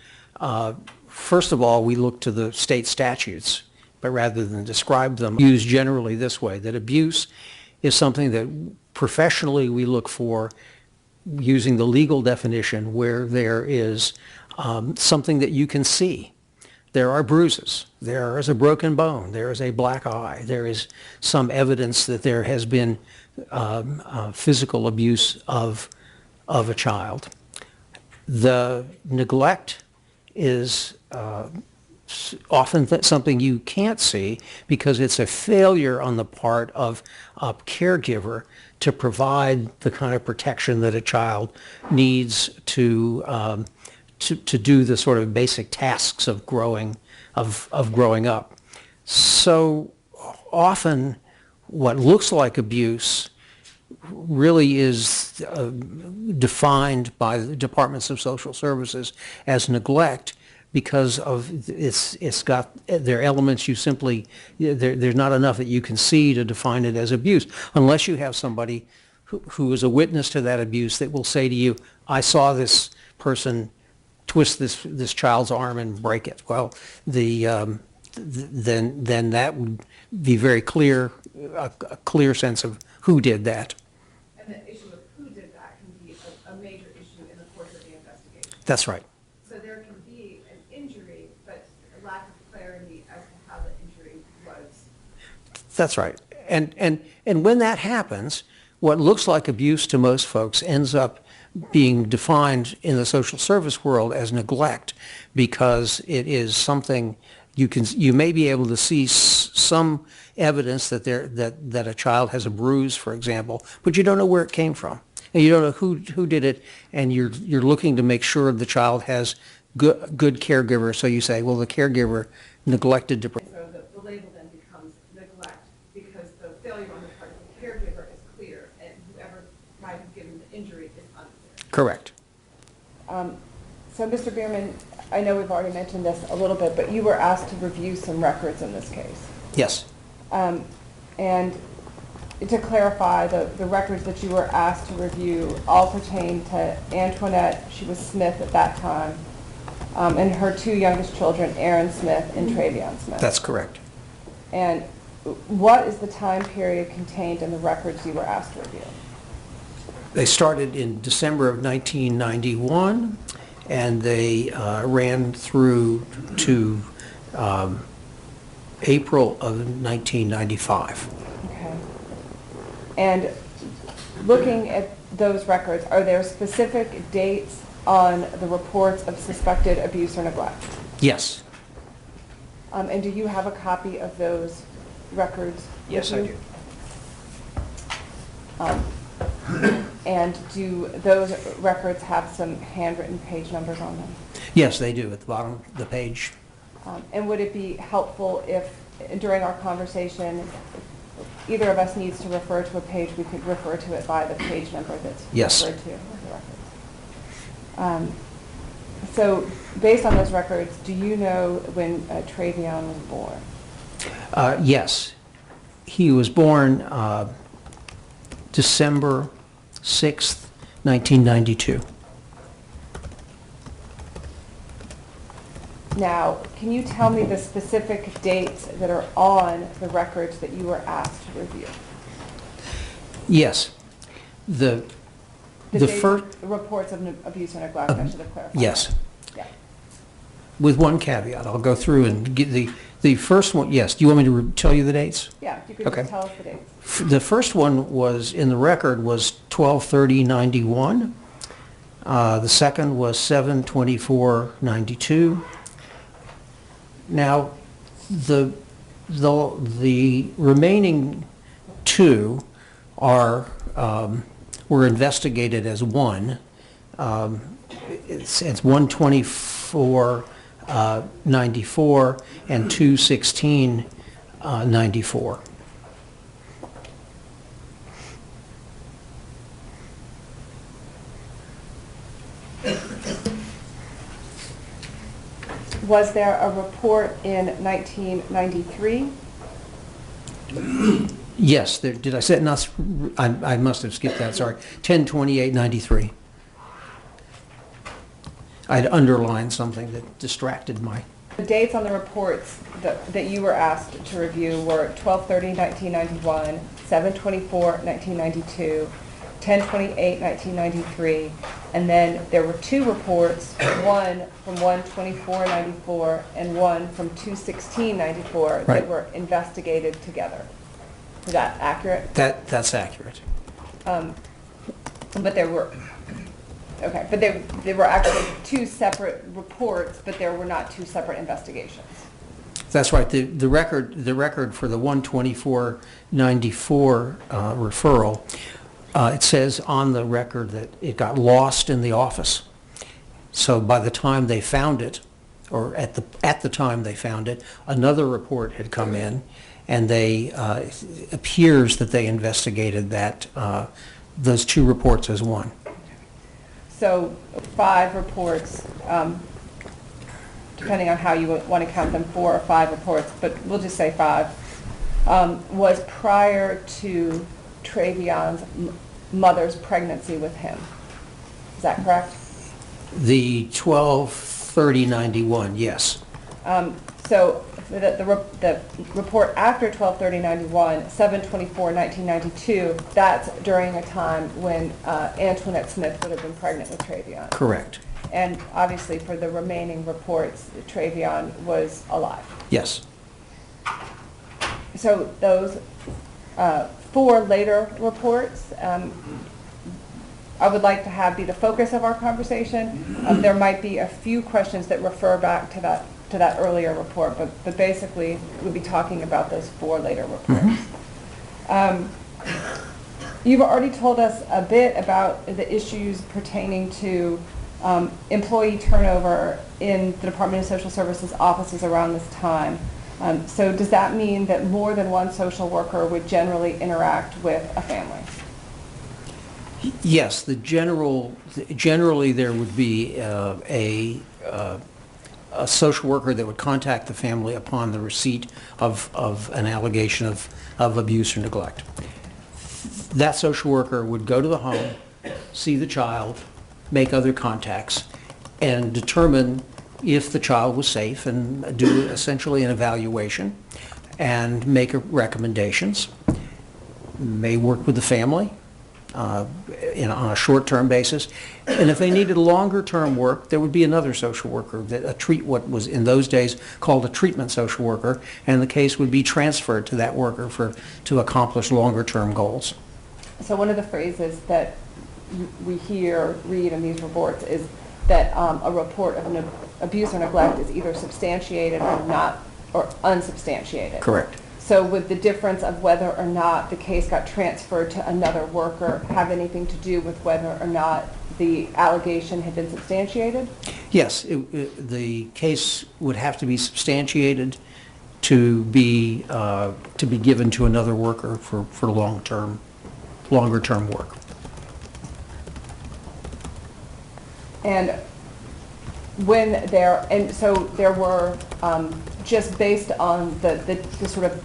First of all, we look to the state statutes, but rather than describe them, used generally this way: that abuse is something that professionally we look for using the legal definition where there is something that you can see. There are bruises, there is a broken bone, there is a black eye, there is some evidence that there has been physical abuse of a child. The neglect is often something you can't see because it's a failure on the part of a caregiver to provide the kind of protection that a child needs to do the sort of basic tasks of growing up. So often what looks like abuse really is defined by the Departments of Social Services as neglect because of there are elements there's not enough that you can see to define it as abuse unless you have somebody who is a witness to that abuse that will say to you, I saw this person twist this child's arm and break it. Well, then that would be very clear, a clear sense of who did that. And the issue of who did that can be a major issue in the course of the investigation. That's right. So there can be an injury, but a lack of clarity as to how the injury was. That's right. And when that happens, what looks like abuse to most folks ends up being defined in the social service world as neglect because it is something you may be able to see some evidence that a child has a bruise, for example, but you don't know where it came from. And you don't know who did it, and you're looking to make sure the child has good caregiver, so you say, well, the caregiver neglected to... So the label then becomes neglect because the failure on the part of the caregiver is clear, and whoever might have given the injury is unclear. Correct. So, Mr. Bierman, I know we've already mentioned this a little bit, but you were asked to review some records in this case. Yes. And to clarify, the records that you were asked to review all pertain to Antoinette, she was Smith at that time, and her two youngest children, Aaron Smith and Travion Smith. That's correct. And what is the time period contained in the records you were asked to review? They started in December of 1991, and they ran through to April of 1995. Okay. And looking at those records, are there specific dates on the reports of suspected abuse or neglect? Yes. And do you have a copy of those records? Yes, I do. And do those records have some handwritten page numbers on them? Yes, they do, at the bottom of the page. And would it be helpful if, during our conversation, either of us needs to refer to a page, we could refer to it by the page number that's Yes. referred to with the records? So, based on those records, do you know when Travion was born? Yes. He was born December 6th, 1992. Now, can you tell me the specific dates that are on the records that you were asked to review? Yes. The dates- first, Reports of abuse and neglect, I should have clarified. yes. Yeah. With one caveat, I'll go through and get the first one. Yes. Do you want me to tell you the dates? Yeah, if you could Okay. just tell us the dates. The first one was, in the record, was 12/30/91. The second was 7/24/92. Now, the remaining two are, were investigated as one. It's 1/24/94 and 2/16/94. Was there a report in 1993? Yes, did I say it? Not, I must have skipped that, sorry. 10/28/93. I'd underlined something that distracted my... The dates on the reports that you were asked to review were 12/30/1991, 7/24/1992, 10/28/1993, and then there were two reports, one from 1/24/94 and one from 2/16/94 Right. that were investigated together. Is that accurate? That's accurate. But there were, okay, but there were actually two separate reports, but there were not two separate investigations. That's right. The record for the 1/24/94 referral, it says on the record that it got lost in the office. So by the time they found it, or at the time they found it, another report had come in, and it appears that they investigated those two reports as one. So 5 reports, depending on how you want to count them, 4 or 5 reports, but we'll just say 5, was prior to Travion's mother's pregnancy with him. Is that correct? The 12/30/91, yes. So the report after 12/30/91, 7/24/1992, that's during a time when Antoinette Smith would have been pregnant with Travion. Correct. And obviously for the remaining reports, Travion was alive. Yes. So those 4 later reports, I would like to have be the focus of our conversation. There might be a few questions that refer back to that earlier report, but basically we'll be talking about those 4 later reports. You've already told us a bit about the issues pertaining to employee turnover in the Department of Social Services offices around this time. So does that mean that more than one social worker would generally interact with a family? Yes, generally there would be a social worker that would contact the family upon the receipt of an allegation of abuse or neglect. That social worker would go to the home, see the child, make other contacts, and determine if the child was safe and do essentially an evaluation and make recommendations. May work with the family on a short-term basis. And if they needed longer-term work, there would be another social worker, what was in those days called a treatment social worker, and the case would be transferred to that worker to accomplish longer-term goals. So one of the phrases that we read in these reports is that a report of an abuse or neglect is either substantiated or unsubstantiated. Correct. So would the difference of whether or not the case got transferred to another worker have anything to do with whether or not the allegation had been substantiated? Yes, the case would have to be substantiated to be given to another worker for longer-term work. And so there were, just based on the sort of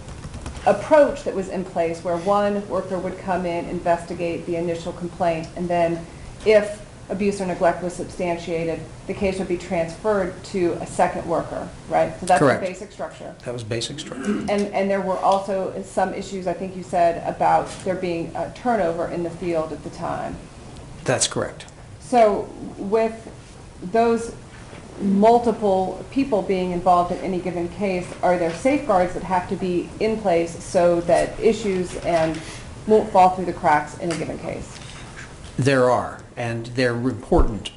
approach that was in place where one worker would come in, investigate the initial complaint, and then if abuse or neglect was substantiated, the case would be transferred to a second worker, right? So that's Correct. the basic structure. That was basic structure. And there were also some issues, I think you said, about there being a turnover in the field at the time. That's correct. So with those multiple people being involved in any given case, are there safeguards that have to be in place so that issues and won't fall through the cracks in a given case? There are, and they're important.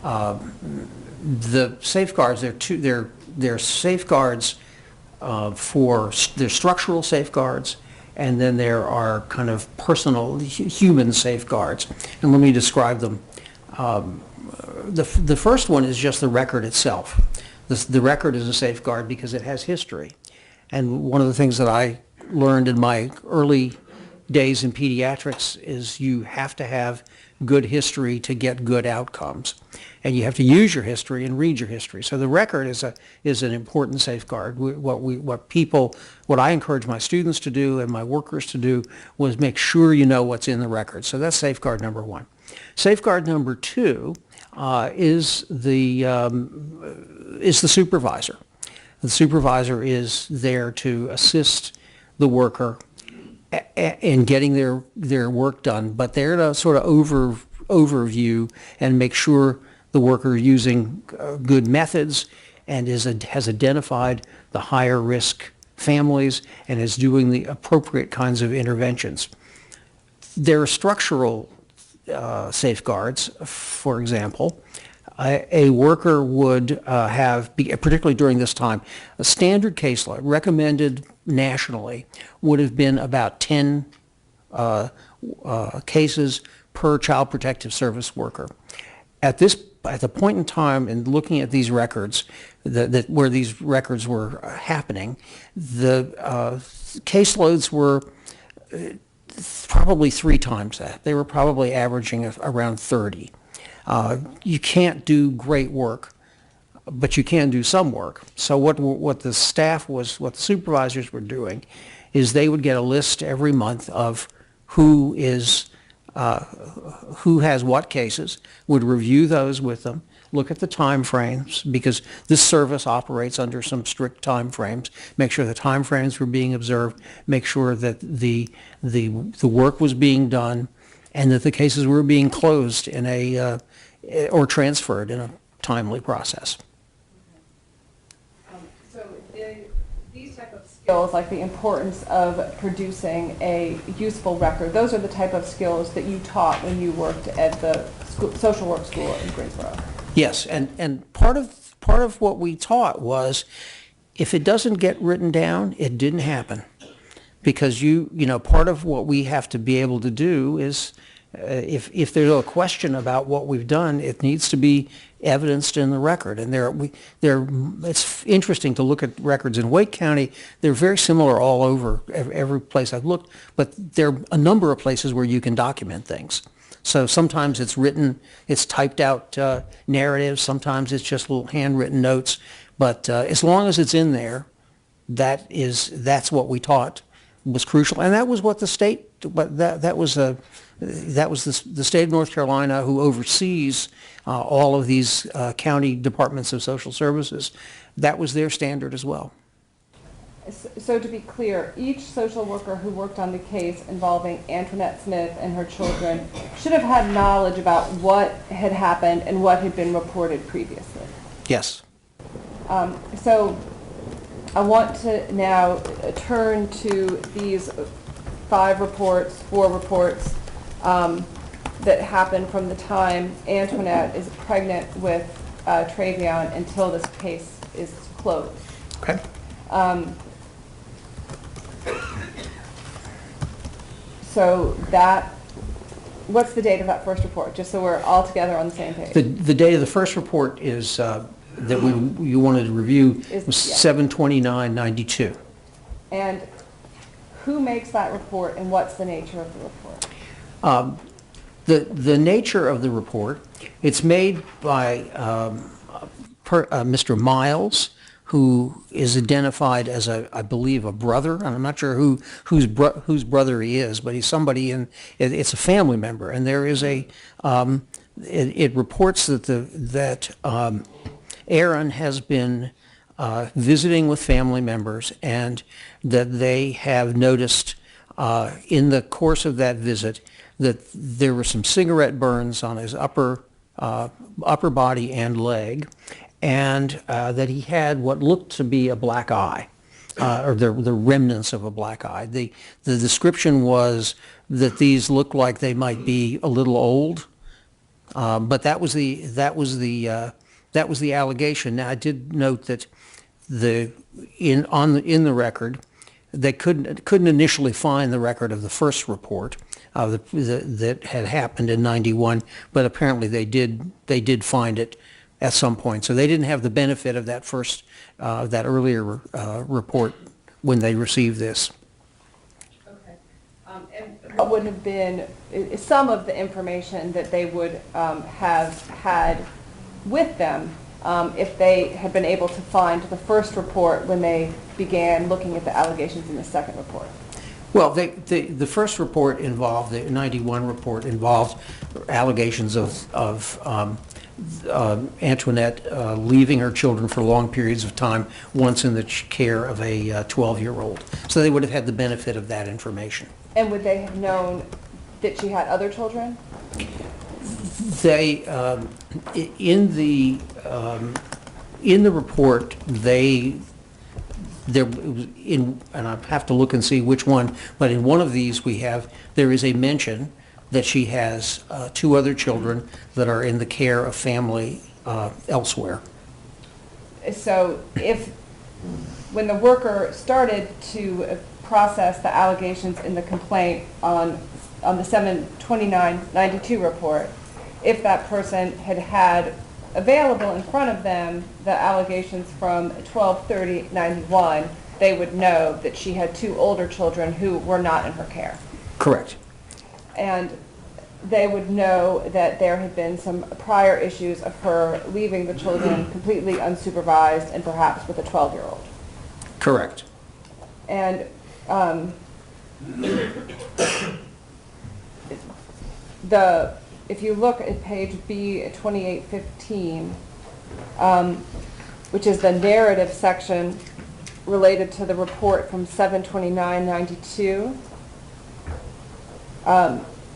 The safeguards, they're safeguards there's structural safeguards, and then there are kind of personal, human safeguards. And let me describe them. The first one is just the record itself. The record is a safeguard because it has history. And one of the things that I learned in my early days in pediatrics is you have to have good history to get good outcomes. And you have to use your history and read your history. So the record is an important safeguard. What I encourage my students to do and my workers to do was make sure you know what's in the record. So that's safeguard number one. Safeguard number two is the supervisor. The supervisor is there to assist the worker in getting their work done, but they're to sort of overview and make sure the worker is using good methods and has identified the higher risk families and is doing the appropriate kinds of interventions. There are structural safeguards. For example, a worker would have, particularly during this time, a standard caseload recommended nationally would have been about 10 cases per Child Protective Service worker. At the point in time in looking at these records, where these records were happening, the caseloads were probably 3 times that. They were probably averaging around 30. You can't do great work, but you can do some work. So what the supervisors were doing is they would get a list every month of who has what cases, would review those with them, look at the time frames, because this service operates under some strict time frames, make sure the time frames were being observed, make sure that the work was being done, and that the cases were being closed or transferred in a timely process. So these type of skills, like the importance of producing a useful record, those are the type of skills that you taught when you worked at the social work school in Greensboro. Yes, and part of what we taught was, if it doesn't get written down, it didn't happen. Because part of what we have to be able to do is, if there's a question about what we've done, it needs to be evidenced in the record. And it's interesting to look at records in Wake County. They're very similar all over every place I've looked, but there are a number of places where you can document things. So sometimes it's written, it's typed out narratives, sometimes it's just little handwritten notes, but as long as it's in there, that's what we taught was crucial. And that was what the state, that was the state of North Carolina, who oversees all of these county departments of social services. That was their standard as well. So to be clear, each social worker who worked on the case involving Antoinette Smith and her children should have had knowledge about what had happened and what had been reported previously. Yes. So I want to now turn to these 4 reports that happened from the time Antoinette is pregnant with Travion until this case is closed. Okay. So what's the date of that first report, just so we're all together on the same page? The date of the first report is that you wanted to review was 7/29/92. And who makes that report, and what's the nature of the report? The nature of the report, it's made by Mr. Miles, who is identified as I believe a brother, and I'm not sure whose brother he is, but he's somebody it's a family member, and there is it reports that Aaron has been visiting with family members, and that they have noticed in the course of that visit that there were some cigarette burns on his upper body and leg, and that he had what looked to be a black eye, or the remnants of a black eye. The description was that these looked like they might be a little old, but that was the allegation. Now, I did note that in the record, they couldn't initially find the record of the first report that had happened in '91, but apparently they did find it at some point. So they didn't have the benefit of that that earlier report when they received this. Okay. And what would have been some of the information that they would have had with them if they had been able to find the first report when they began looking at the allegations in the second report? Well, the first report involved, the '91 report involved allegations of Antoinette leaving her children for long periods of time, once in the care of a 12-year-old. So they would have had the benefit of that information. And would they have known that she had other children? They, in the report, and I have to look and see which one, but in one of these there is a mention that she has 2 other children that are in the care of family elsewhere. So when the worker started to process the allegations in the complaint on the 7/29/92 report, if that person had available in front of them the allegations from 12/30/91, they would know that she had 2 older children who were not in her care. Correct. And they would know that there had been some prior issues of her leaving the children completely unsupervised and perhaps with a 12-year-old. Correct. And if you look at page B 2815, which is the narrative section related to the report from 7/29/92,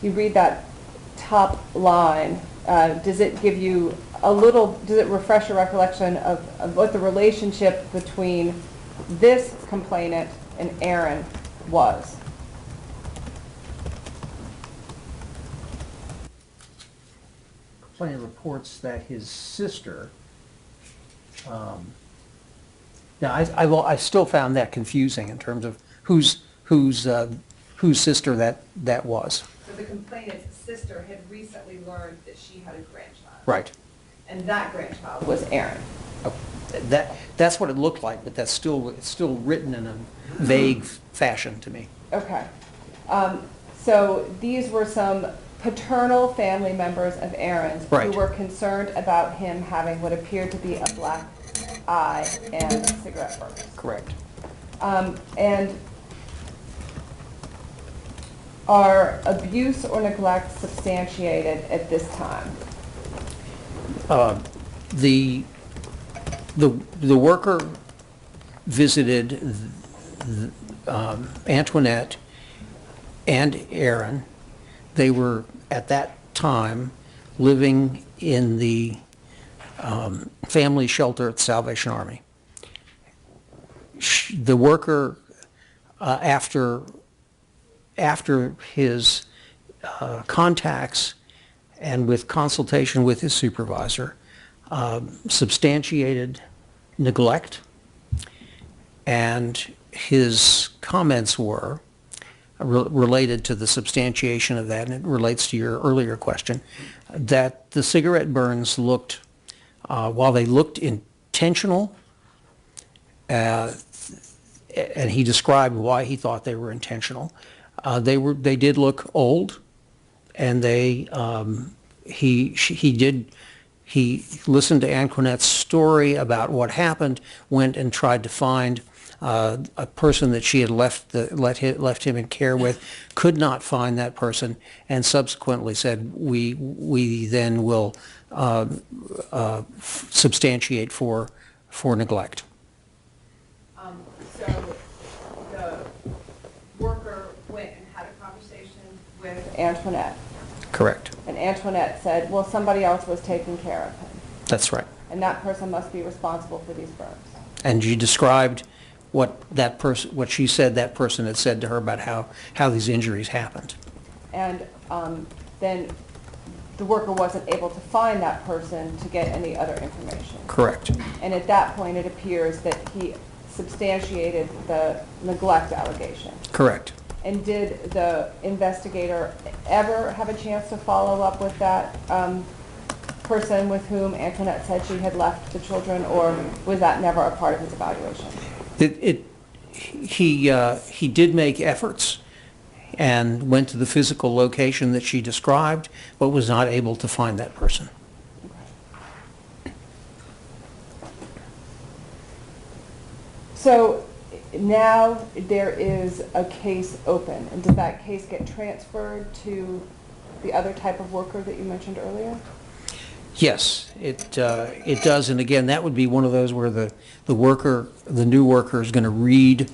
you read that top line. Does it give you does it refresh your recollection of what the relationship between this complainant and Aaron was? Complainant reports that his sister, now I still found that confusing in terms of whose sister that was. So the complainant's sister had recently learned that she had a grandchild. Right. And that grandchild was Aaron. Oh, that's what it looked like, but it's still written in a vague fashion to me. Okay. So these were some paternal family members of Aaron's Right. who were concerned about him having what appeared to be a black eye and cigarette burns. Correct. And are abuse or neglect substantiated at this time? The worker visited Antoinette and Aaron. They were at that time living in the family shelter at Salvation Army. The worker, after his contacts and with consultation with his supervisor, substantiated neglect, and his comments were related to the substantiation of that, and it relates to your earlier question, that the cigarette burns looked, while they looked intentional, and he described why he thought they were intentional, they did look old, and he He listened to Antoinette's story about what happened, went and tried to find a person that she had left him in care with, could not find that person, and subsequently said, we then will substantiate for neglect. So the worker went and had a conversation with Antoinette, Correct. and Antoinette said, well, somebody else was taking care of him, That's right. and that person must be responsible for these burns. And she described what she said that person had said to her about how these injuries happened. And then the worker wasn't able to find that person to get any other information. Correct. And at that point, it appears that he substantiated the neglect allegation. Correct. And did the investigator ever have a chance to follow up with that person with whom Antoinette said she had left the children, or was that never a part of his evaluation? He did make efforts and went to the physical location that she described, but was not able to find that person. So now there is a case open, and did that case get transferred to the other type of worker that you mentioned earlier? Yes, it does, and again, that would be one of those where the new worker is going to read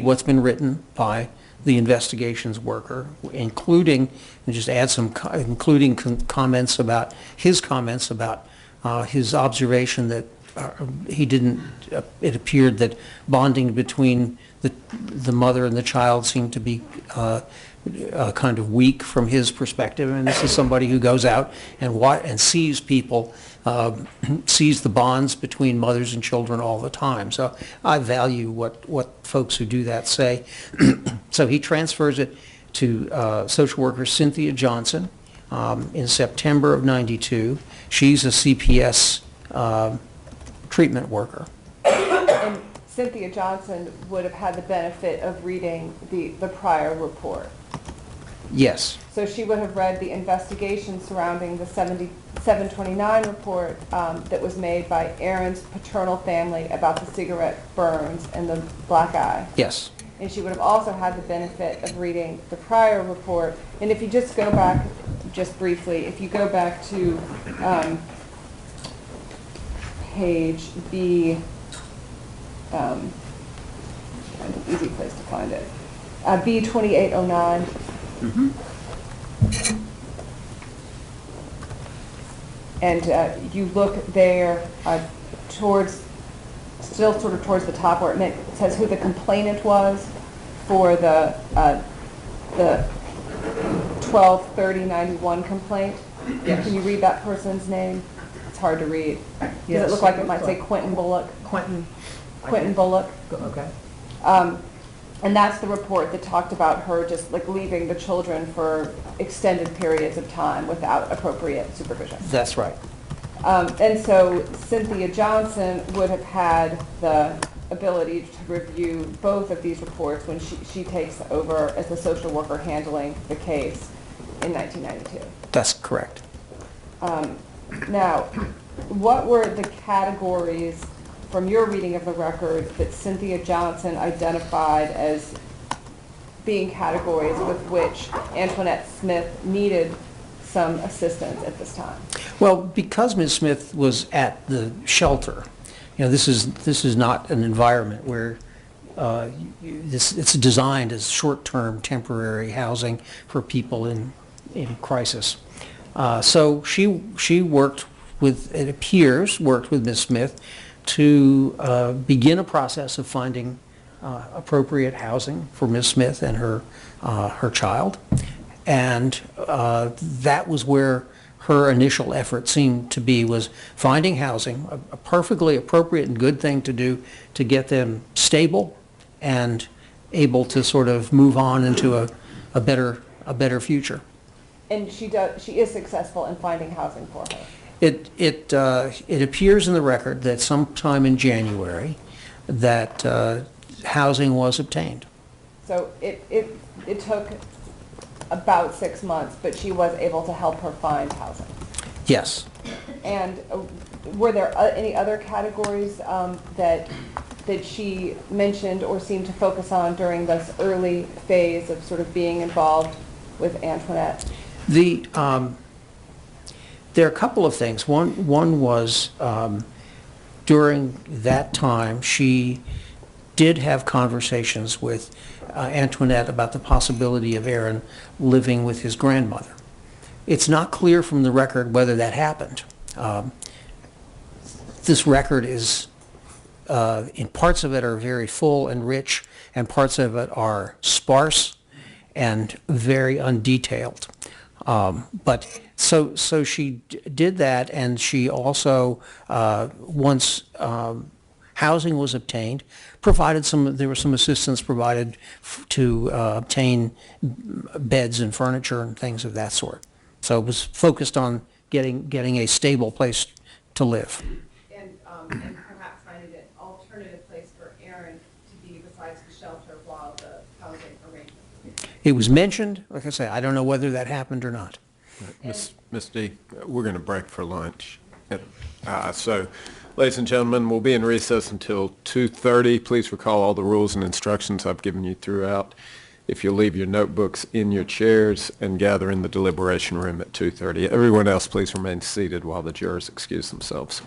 what's been written by the investigations worker, including, and just add some, including comments about his observation that he didn't, it appeared that bonding between the mother and the child seemed to be kind of weak from his perspective, and this is somebody who goes out and sees people, sees the bonds between mothers and children all the time. So I value what folks who do that say. So he transfers it to social worker Cynthia Johnson in September of '92. She's a CPS treatment worker. And Cynthia Johnson would have had the benefit of reading the prior report. Yes. So she would have read the investigation surrounding the 729 report that was made by Aaron's paternal family about the cigarette burns and the black eye. Yes. And she would have also had the benefit of reading the prior report. And if you just go back, just briefly, if you go back to page B, an easy place to find it, B2809. Mm-hmm. And you look there still sort of towards the top where it says who the complainant was for the 12/30/91 complaint. Yes. Can you read that person's name? It's hard to read. Does Yes, it look like it it might looks say like- Quentin Bullock? Quentin. Quentin Bullock. Okay. And that's the report that talked about her just like leaving the children for extended periods of time without appropriate supervision. That's right. And so Cynthia Johnson would have had the ability to review both of these reports when she takes over as the social worker handling the case in 1992. That's correct. Now, what were the categories from your reading of the record that Cynthia Johnson identified as being categories with which Antoinette Smith needed some assistance at this time? Well, because Ms. Smith was at the shelter, this is not an environment where it's designed as short-term temporary housing for people in crisis. So she worked with Ms. Smith to begin a process of finding appropriate housing for Ms. Smith and her child, and that was where her initial effort seemed to be, was finding housing, a perfectly appropriate and good thing to do to get them stable and able to sort of move on into a better future. And she is successful in finding housing for her. It appears in the record that sometime in January that housing was obtained. So it took about 6 months, but she was able to help her find housing. Yes. And were there any other categories that she mentioned or seemed to focus on during this early phase of sort of being involved with Antoinette? There are a couple of things. One was during that time, she did have conversations with Antoinette about the possibility of Aaron living with his grandmother. It's not clear from the record whether that happened. This record is, in parts of it are very full and rich, and parts of it are sparse and very undetailed. But so she did that, and she also, once housing was obtained, there was some assistance provided to obtain beds and furniture and things of that sort. So it was focused on getting a stable place to live. And perhaps finding an alternative place for Aaron to be besides the shelter while the housing arrangements. It was mentioned, like I say, I don't know whether that happened or not. Ms. D, we're going to break for lunch. So, ladies and gentlemen, we'll be in recess until 2:30. Please recall all the rules and instructions I've given you throughout. If you'll leave your notebooks in your chairs and gather in the deliberation room at 2:30. Everyone else, please remain seated while the jurors excuse themselves.